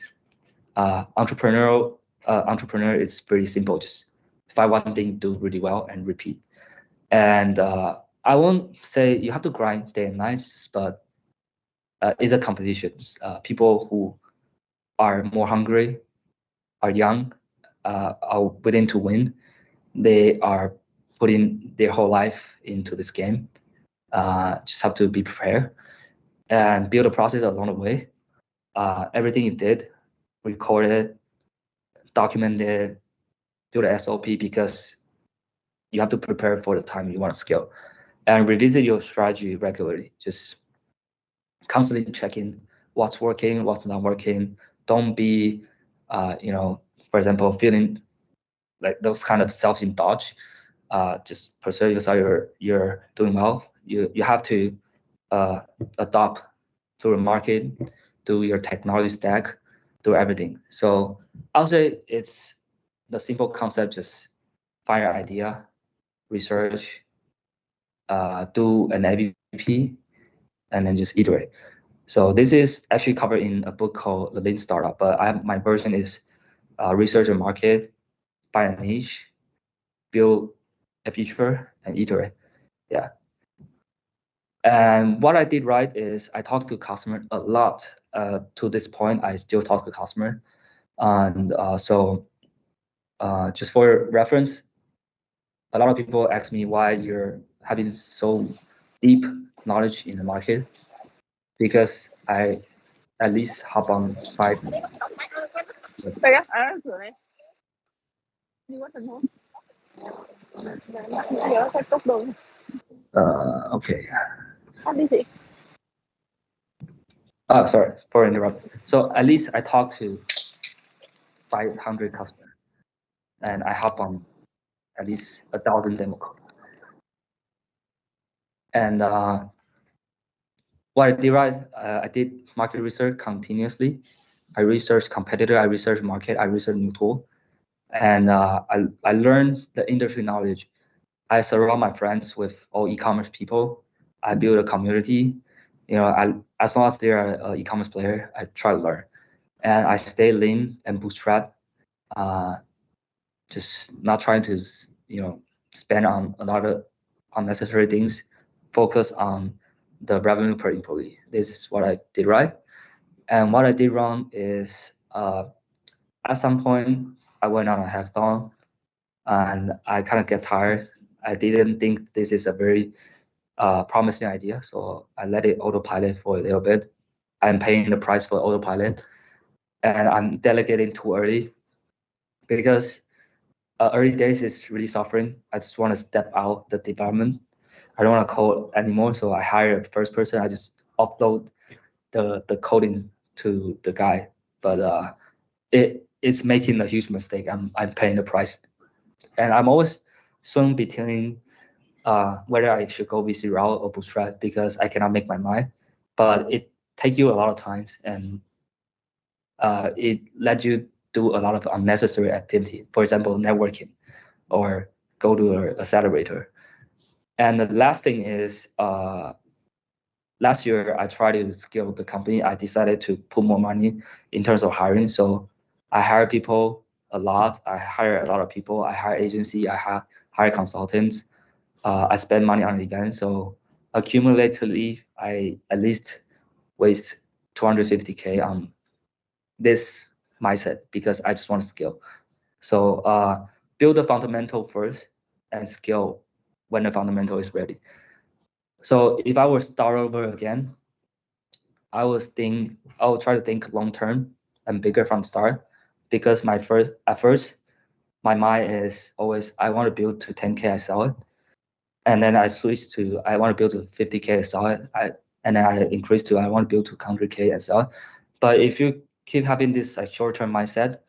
Entrepreneur is pretty simple. Just find one thing, do really well, and repeat. And I won't say you have to grind day and night, but it's a competition. People who are more hungry, are young, are willing to win. They are putting their whole life into this game. Just have to be prepared and build a process along the way. Everything you did, record it, document it, build a SOP, because you have to prepare for the time you want to scale, and revisit your strategy regularly. Just constantly checking what's working, what's not working. Don't be, for example, feeling like those kind of self-indulge. Just persuade yourself you're doing well. You have to adopt to the market, do your technology stack, do everything. So I'll say it's the simple concept: just find your idea, research, do an MVP, and then just iterate. So this is actually covered in a book called The Lean Startup, but my version is research a market, find a niche, build a feature, and iterate. Yeah. And what I did right is I talked to customer a lot. To this point, I still talk to customer. And so just for reference, a lot of people ask me why you're having so deep knowledge in the market, because I at least hop on 5. Đây á, cửa này. Đi qua thành phố. Nhớ cái tốc độ. Okay. Đi gì? Sorry for interrupting. So at least I talked to 500 customers, and I hop on at least 1,000 demo calls. And what I did right, I did market research continuously. I researched competitor, I researched market, I researched new tool, and I learned the industry knowledge. I surround my friends with all e-commerce people. I build a community. As long as they're an e-commerce player, I try to learn, and I stay lean and bootstrap. Just not trying to spend on a lot of unnecessary things. Focus on the revenue per employee. This is what I did right. And what I did wrong is at some point I went on a hackathon and I kind of get tired. I didn't think this is a very promising idea, so I let it autopilot for a little bit. I'm paying the price for autopilot, and I'm delegating too early because early days is really suffering. I just want to step out the development. I don't want to code anymore, so I hire a first person. I just upload the coding to the guy, but it's making a huge mistake. I'm paying the price, and I'm always swing between whether I should go VC route or bootstrap because I cannot make my mind. But it takes you a lot of times, and it lets you do a lot of unnecessary activity. For example, networking, or go to an accelerator. And the last thing is, last year I tried to scale the company. I decided to put more money in terms of hiring. So I hire people a lot. I hire a lot of people. I hire agency. I hire consultants. I spend money on events. So accumulatively, I at least waste 250K on this mindset because I just want to scale. So build the fundamental first and scale when the fundamental is ready. So if I were to start over again, I would try to think long term and bigger from start, because at first my mind is always I want to build to 10K, I sell it, and then I switch to I want to build to 50K, I sell it, and then I increase to I want to build to 100K and sell it. But if you keep having this short-term mindset,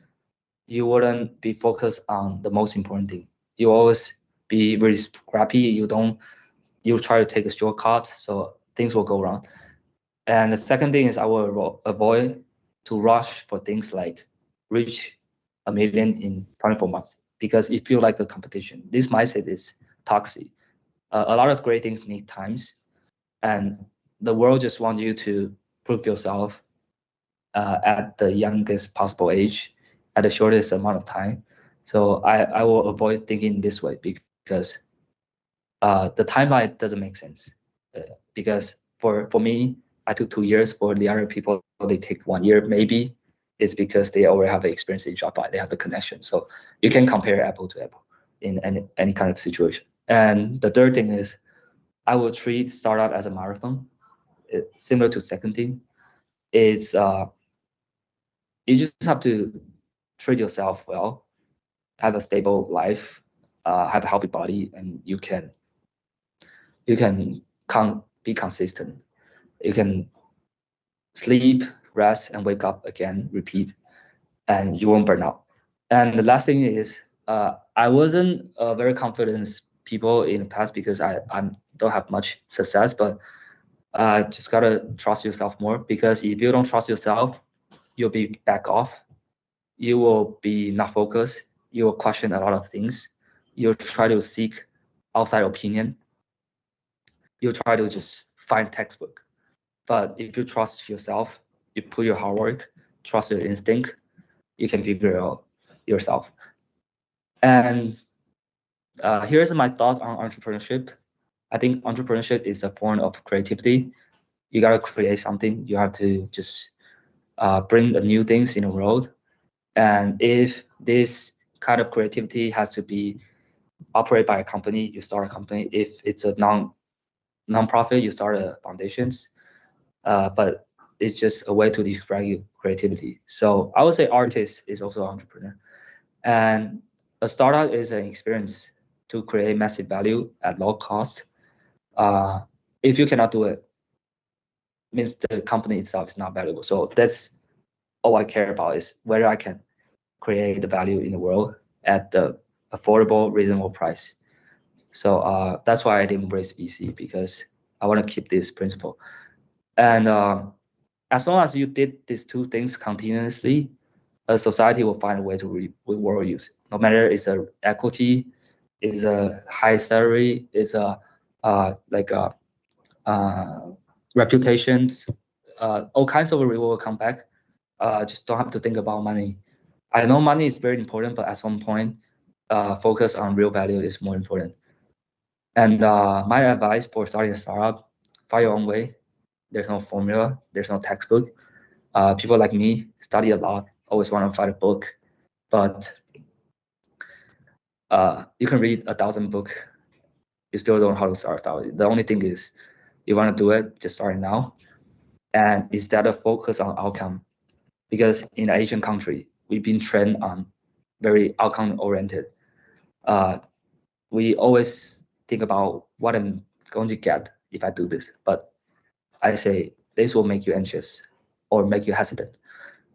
you wouldn't be focused on the most important thing. You always be really scrappy. You don't you try to take a shortcut, so things will go wrong. And the second thing is I will avoid to rush for things like reach 1 million in 24 months, because it feels like a competition. This mindset is toxic. A lot of great things need times, and the world just wants you to prove yourself at the youngest possible age, at the shortest amount of time. So I will avoid thinking this way, because the timeline doesn't make sense. Because for me, I took 2 years. For the other people, they take 1 year. Maybe it's because they already have the experience in Shopify. They have the connection. So you can compare apple to apple in any kind of situation. And the third thing is, I will treat startup as a marathon. Similar to second thing, is you just have to treat yourself well, have a stable life, have a healthy body, and you can be consistent. You can sleep, rest, and wake up again, repeat, and you won't burn out. And the last thing is, I wasn't very confident people in the past because I don't have much success, but just gotta trust yourself more, because if you don't trust yourself, you'll be back off. You will be not focused. You will question a lot of things. You'll try to seek outside opinion. You'll try to just find textbook. But if you trust yourself, you put your hard work, trust your instinct, you can figure out yourself. And here's my thought on entrepreneurship. I think entrepreneurship is a form of creativity. You gotta create something. You have to just bring the new things in the world. And if this kind of creativity has to be operated by a company, you start a company. If it's a non-profit, you start a foundations. But it's just a way to describe creativity. So I would say artist is also an entrepreneur. And a startup is an experience to create massive value at low cost. If you cannot do it, means the company itself is not valuable. So that's all I care about, is whether I can create the value in the world at the affordable, reasonable price. So that's why I didn't embrace VC, because I want to keep this principle. And as long as you did these two things continuously, a society will find a way to reward you. No matter it's a equity, it's a high salary, it's a reputations, all kinds of reward will come back. Just don't have to think about money. I know money is very important, but at some point, focus on real value is more important. And my advice for starting a startup: find your own way. There's no formula. There's no textbook. People like me study a lot, always want to find a book, but you can read 1,000 books. You still don't know how to start out. The only thing is, you want to do it, just start now. And instead of focus on outcome, because in an Asian country, we've been trained on very outcome oriented. We always think about what I'm going to get if I do this, but I say this will make you anxious or make you hesitant.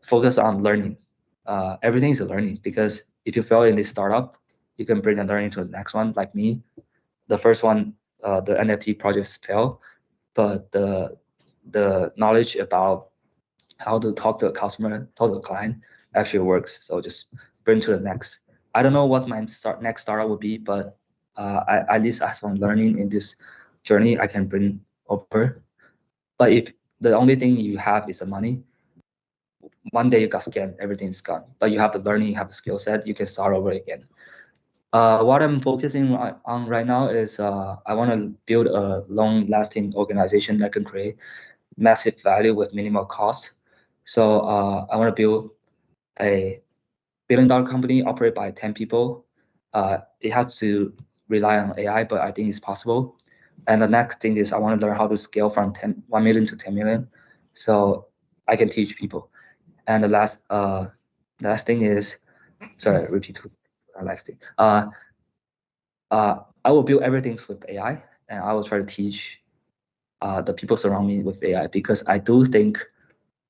Focus on learning. Everything is a learning, because if you fail in this startup, you can bring the learning to the next one. Like me, the first one, the NFT projects fail, but the knowledge about how to talk to a customer, talk to a client actually works. So just bring to the next. I don't know what my next startup would be, but I at least have some learning in this journey I can bring over. But if the only thing you have is the money, one day you got scammed, everything's gone. But you have the learning, you have the skill set, you can start over again. What I'm focusing on right now is I want to build a long-lasting organization that can create massive value with minimal cost. So I want to build a billion-dollar company operated by 10 people. It has to rely on AI, but I think it's possible. And the next thing is I want to learn how to scale from 1 million to 10 million, so I can teach people. And the last thing is, sorry, repeat the last thing. I will build everything with AI, and I will try to teach the people surround me with AI, because I do think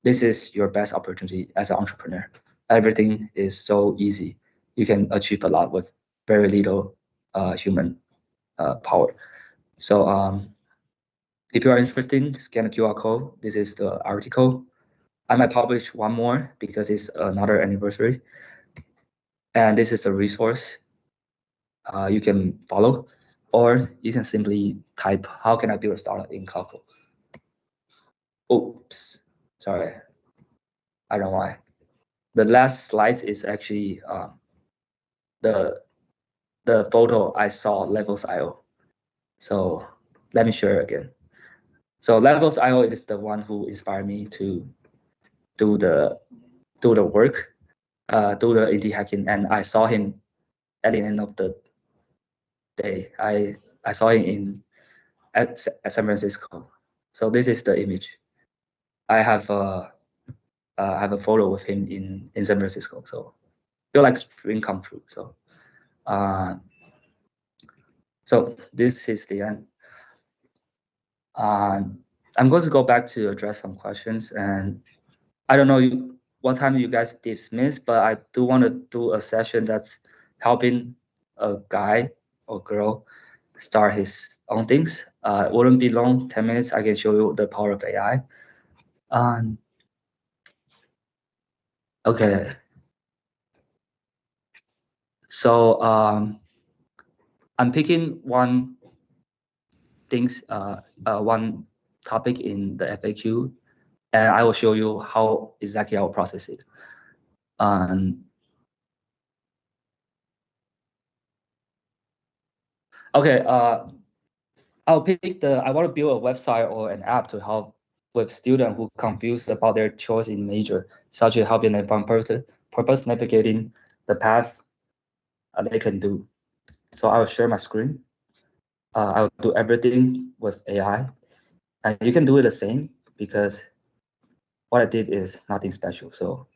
this is your best opportunity as an entrepreneur. Everything is so easy. You can achieve a lot with very little human power. So if you are interested, scan the QR code. This is the article. I might publish one more because it's another anniversary. And this is a resource you can follow, or you can simply type, how can I build a startup in Cloudflow? Oops, sorry. I don't know why. The last slide is actually the photo I saw Levels.io. So let me share again. So Levels.io is the one who inspired me to do the work, do the indie hacking, and I saw him at the end of the day. I saw him at San Francisco. So this is the image. I have a photo with him in San Francisco. So feel like spring come true. So so this is the end. I'm going to go back to address some questions, and I don't know what time you guys dismiss, but I do want to do a session that's helping a guy or girl start his own things. It wouldn't be long, 10 minutes. I can show you the power of AI. Okay. So I'm picking one topic in the FAQ, and I will show you how exactly I will process it. Okay, I'll pick I want to build a website or an app to help with students who confused about their choice in major, such as helping them find purpose navigating the path they can do. So I will share my screen. I'll do everything with AI, and you can do it the same because what I did is nothing special. So,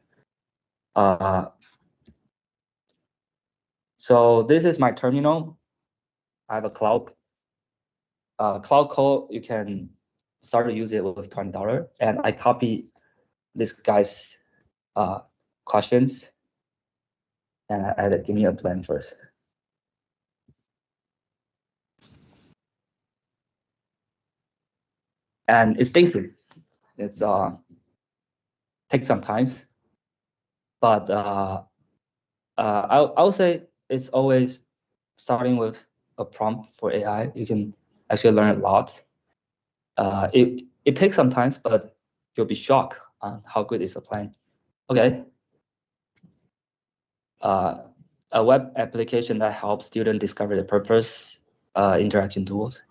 so this is my terminal. I have a cloud code. You can start to use it with $20, and I copy this guy's questions, and I added. Give me a plan first. And it's thinking. It's takes some time, but I'll say it's always starting with a prompt for AI. You can actually learn a lot. It takes some time, but you'll be shocked on how good is a plan. Okay. A web application that helps students discover the purpose, interaction tools,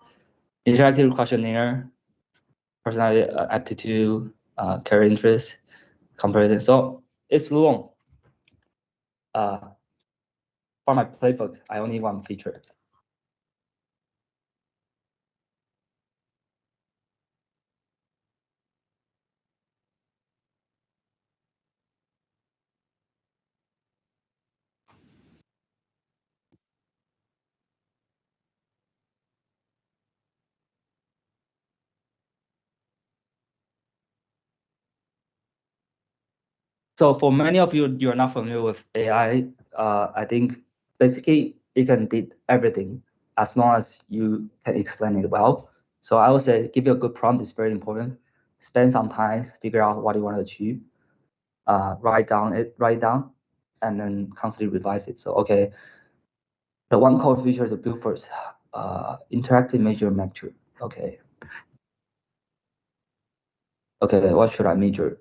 interactive questionnaire, personality aptitude, career interest, comparison. So it's long. For my playbook, I only want feature. So for many of you, you're not familiar with AI. I think basically it can do everything as long as you can explain it well. So I would say give you a good prompt is very important. Spend some time, figure out what you want to achieve. Write down, and then constantly revise it. So okay, the one core feature to build first, interactive major measure. Okay. Okay, what should I measure?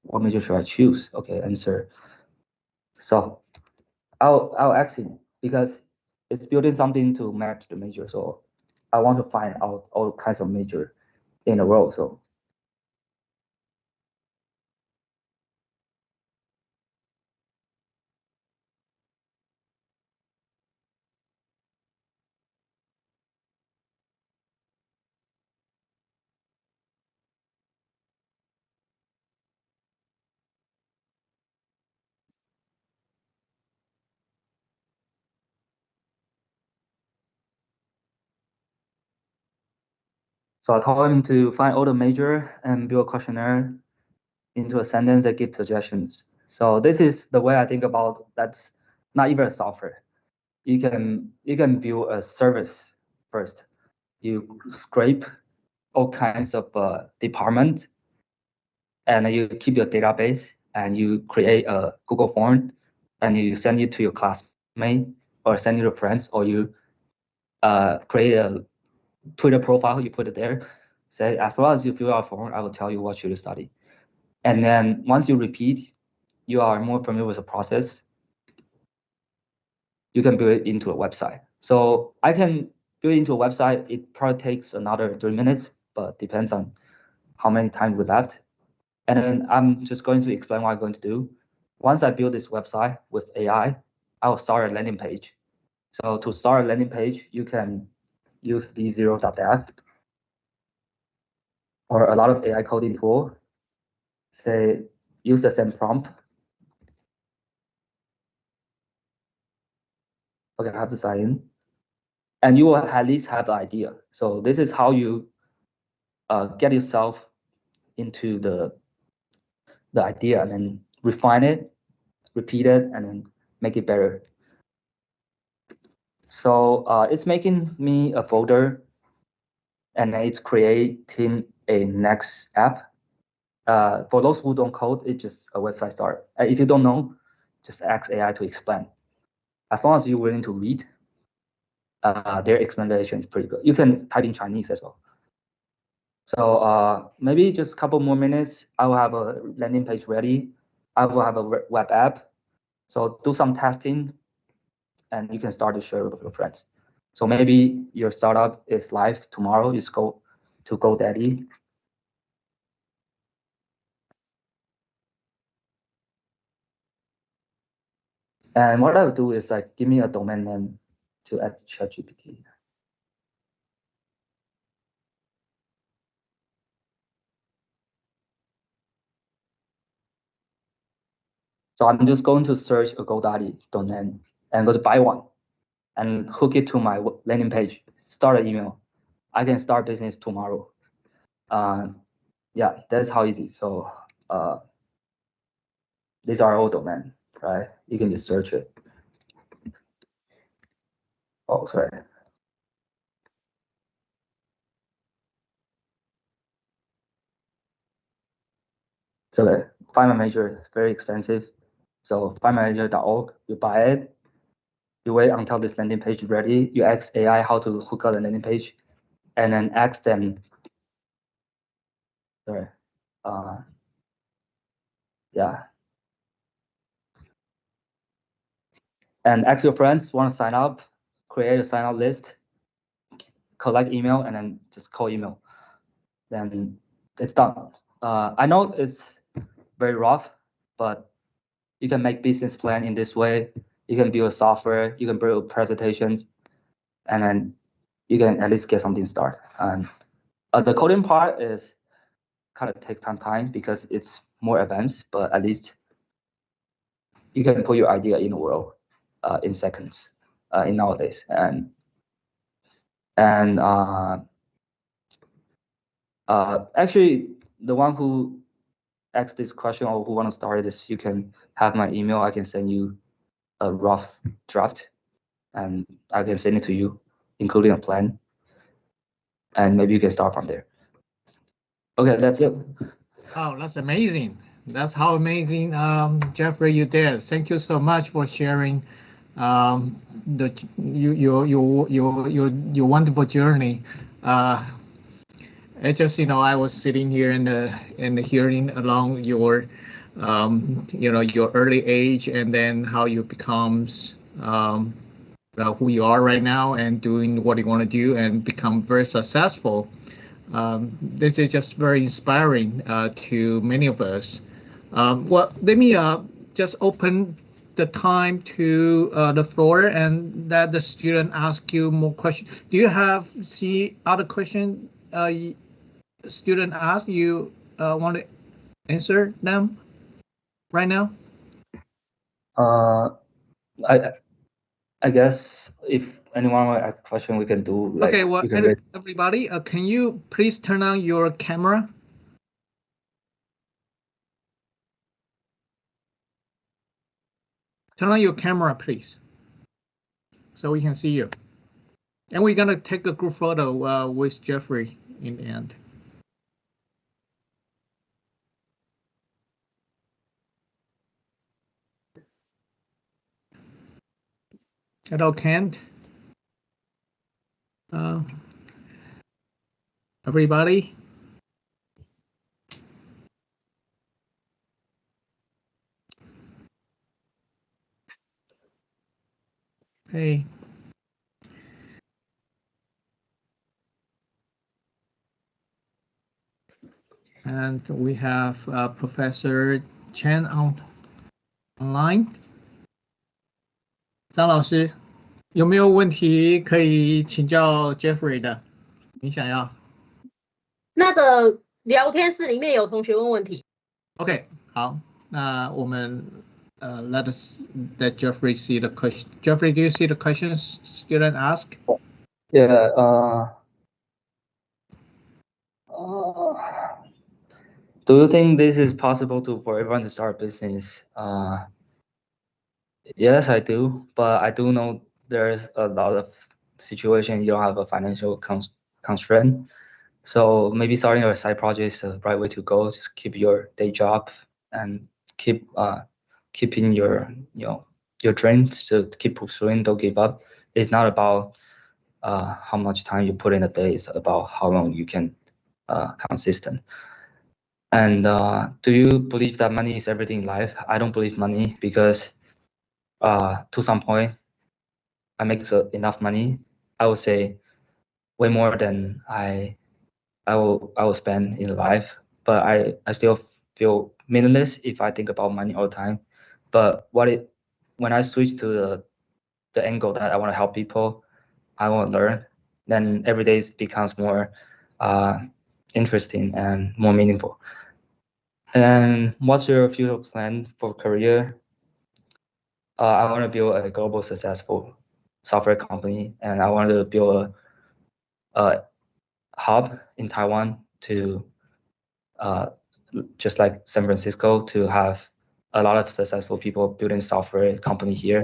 What major should I choose? Okay, answer. So I'll ask him because it's building something to match the major. So I want to find out all kinds of major in a row. So I told him to find all the major and build a questionnaire into a sentence that gives suggestions. So this is the way I think about that's not even a software. You can build a service first. you scrape all kinds of department, and you keep your database, and you create a Google form, and you send it to your classmate or send it to friends, or you create a Twitter profile, you put it there, say, as long as you fill out a form, I will tell you what should you study. And then once you repeat, you are more familiar with the process, you can build it into a website. So I can build it into a website. It probably takes another 3 minutes, but depends on how many times we left. And then I'm just going to explain what I'm going to do. Once I build this website with AI, I will start a landing page. So to start a landing page, you can use v0.dev or a lot of AI coding tool. Say, use the same prompt. Okay, I have to sign in. And you will at least have an idea. So this is how you get yourself into the idea, and then refine it, repeat it, and then make it better. So it's making me a folder, and it's creating a next app. For those who don't code, it's just a website start. If you don't know, just ask AI to explain. As long as you're willing to read, their explanation is pretty good. You can type in Chinese as well. So maybe just a couple more minutes, I will have a landing page ready. I will have a web app. So do some testing, and you can start to share with your friends. So maybe your startup is live tomorrow. You just go to GoDaddy. And what I would do is like give me a domain name to add to ChatGPT. So I'm just going to search a GoDaddy domain and go to buy one and hook it to my landing page, start an email. I can start business tomorrow. Yeah, that's how easy. So these are all domain, right? You can just search it. Oh, sorry. So the Find My Major is very expensive. So findmymajor.org, you buy it. You wait until this landing page is ready. You ask AI how to hook up the landing page, and then ask them. Sorry. Yeah. And ask your friends want to sign up, create a sign up list, collect email, and then just call email. Then it's done. I know it's very rough, but you can make business plan in this way. You can build software, you can build presentations, and then you can at least get something started. And the coding part is kind of takes some time because it's more advanced, but at least you can put your idea in the world in seconds in nowadays. And actually, the one who asked this question or who want to start this, you can have my email. I can send you a rough draft, and I can send it to you, including a plan. And maybe you can start from there. Okay, that's it. Oh, that's amazing. That's how amazing, Jeffrey, you did. Thank you so much for sharing your wonderful journey. It just, I was sitting here in the hearing along your, your early age, and then how you becomes who you are right now and doing what you want to do and become very successful. This is just very inspiring to many of us. Well, let me just open the time to the floor and let the student ask you more questions. Do you see other questions student ask you want to answer them right now? I guess if anyone want to ask a question, we can do. Like, okay, well, everybody, can you please turn on your camera? Turn on your camera, please, so we can see you. And we're gonna take a group photo with Jeffrey in the end. Hello, Kent. Everybody. Hey. And we have Professor Chen online. 张老师，有没有问题可以请教 Jeffrey 的？你想要？那个聊天室里面有同学问问题。OK， 好，那我们let Jeffrey see the question. Jeffrey, do you see the questions student ask? Yeah. Do you think this is possible for everyone to start a business? Yes, I do, but I do know there's a lot of situations you don't have a financial constraint. So maybe starting a side project is the right way to go. Just keep your day job and keeping your dreams to keep pursuing. Don't give up. It's not about how much time you put in a day. It's about how long you can consistent. And do you believe that money is everything in life? I don't believe money because to some point, I make enough money. I would say way more than I will spend in life. But I still feel meaningless if I think about money all the time. But when I switch to the angle that I want to help people, I want to learn, then every day becomes more interesting and more meaningful. And what's your future plan for career? I want to build a global successful software company, and I want to build a hub in Taiwan to just like San Francisco, to have a lot of successful people building software company here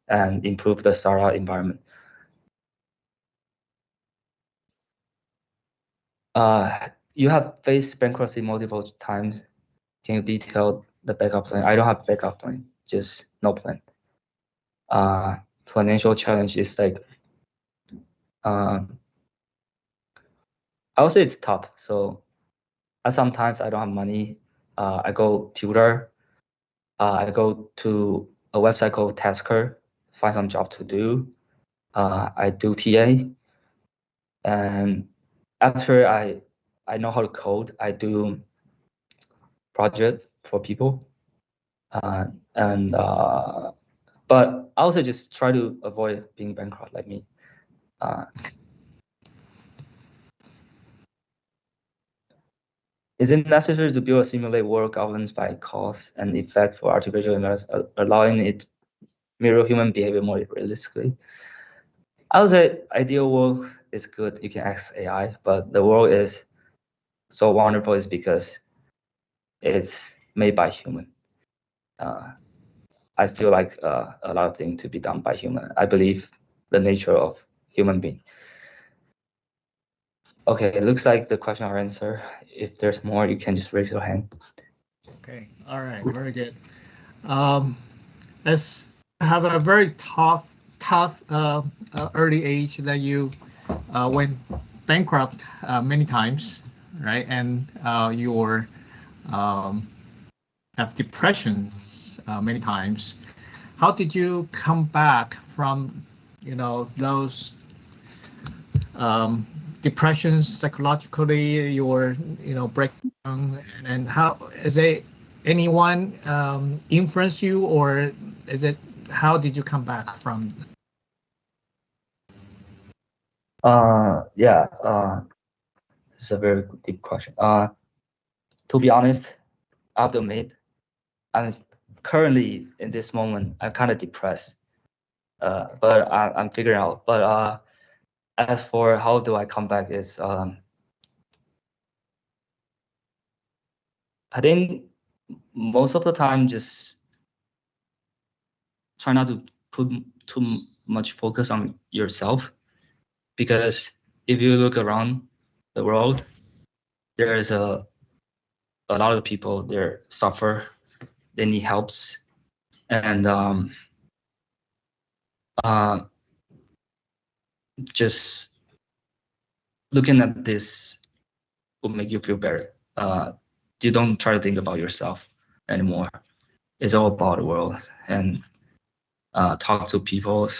and improve the startup environment. You have faced bankruptcy multiple times. Can you detail the backup plan? I don't have backup plan, just no plan. Financial challenge is like, I would say it's tough. So sometimes I don't have money. I go tutor. I go to a website called Tasker, find some job to do. I do TA. And after I know how to code, I do project for people. But I also just try to avoid being bankrupt like me. Is it necessary to build a simulate world governed by cause and effect for artificial intelligence, allowing it to mirror human behavior more realistically? I would say ideal world is good. You can ask AI, but the world is so wonderful is because it's made by human. I still like a lot of things to be done by human. I believe the nature of human being. Okay, it looks like the question are answered. If there's more, you can just raise your hand. Okay, all right, very good. Let's have a very tough early age that you went bankrupt many times, right? And you have depressions many times. How did you come back from those depressions psychologically, your breakdown, and how is it anyone influence you, or is it how did you come back from? Yeah, it's a very deep question. To be honest, I have to admit, I'm currently in this moment, I'm kind of depressed. But I'm figuring out. But as for how do I come back is, I think most of the time just try not to put too much focus on yourself, because if you look around the world, there is a lot of people there suffer, they need helps, and just looking at this will make you feel better. You don't try to think about yourself anymore. It's all about the world, and talk to people,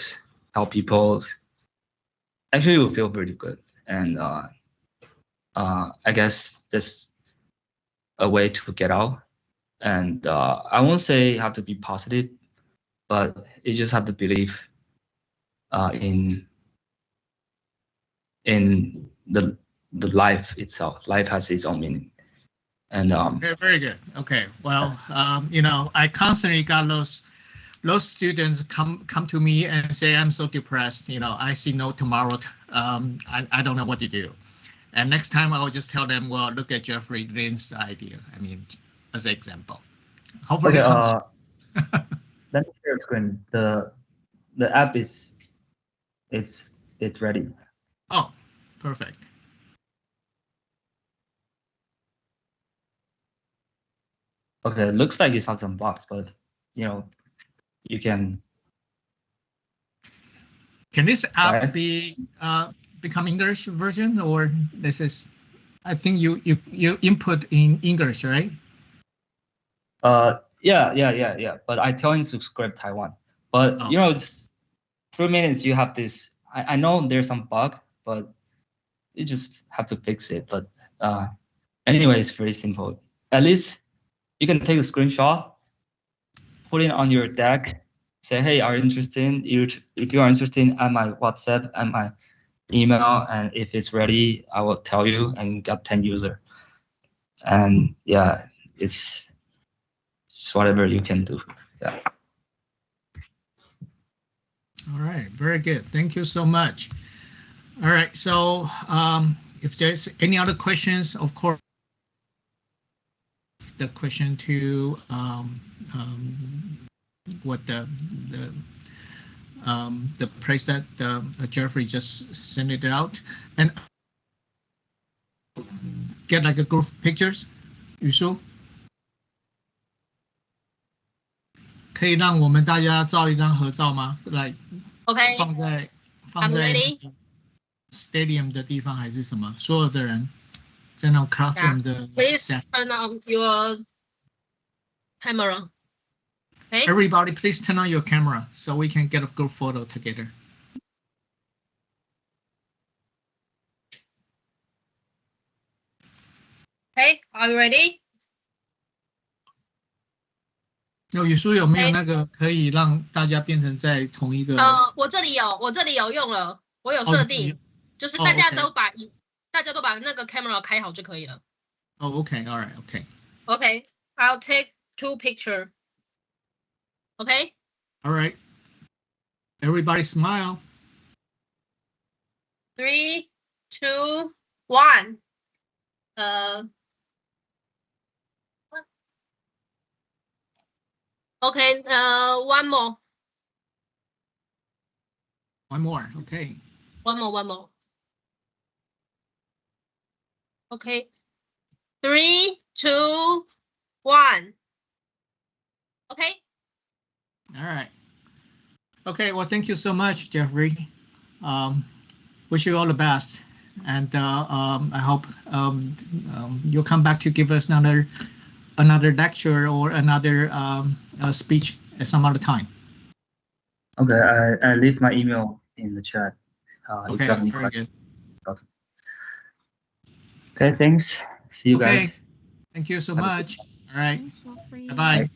help people. Actually, you will feel pretty good, and I guess that's a way to get out. And I won't say you have to be positive, but you just have to believe in the life itself. Life has its own meaning. And very good. Okay. Well, you know, I constantly got those students come to me and say, I'm so depressed. You know, I see no tomorrow. I don't know what to do. And next time I'll just tell them, well, look at Jeffrey Lin's idea. I mean, as an example. Hopefully, okay, let me share a screen. The app it's ready. Oh, perfect. Okay, it looks like it's have some bugs, but you know, you can. Can this app Right. be become English version, or this is? I think you input in English, right? Yeah. But I tell him to subscribe Taiwan. But you know, it's 3 minutes. You have this. I know there's some bug, but you just have to fix it. But anyway, it's very simple. At least you can take a screenshot, put it on your deck, say, hey, are you interested? If you are interested, add my WhatsApp and my email, and if it's ready, I will tell you, and you got 10 users. And yeah, it's whatever you can do. Yeah. All right, very good. Thank you so much. All right, so if there's any other questions, of course, the question to what the price that Jeffrey just sent it out, and get like a group pictures. 语书可以让我们大家照一张合照吗？来 OK，放在 I'm ready. stadium 的地方还是什么？所有的人在那种 classroom 的 Please set. turn on your camera. Okay. Everybody, please turn on your camera so we can get a group photo together. Okay, are you ready? 那语书有没有那个可以让大家变成在同一个？我这里有用了，我有设定，就是大家都把那个 camera 开好就可以了。Oh, okay, all right, okay. Okay, I'll take 2 pictures. Okay. All right. Everybody smile. 3, 2, 1. Okay. One more. One more. Okay. One more. Okay. 3, 2, 1. Okay. All right. Okay. Well, thank you so much, Jeffrey. Wish you all the best, and I hope you'll come back to give us another lecture or another speech at some other time. Okay, I leave my email in the chat. Okay, very good. Okay, thanks. See you guys. Thank you so much. All right. Thanks, Jeffrey. Bye-bye.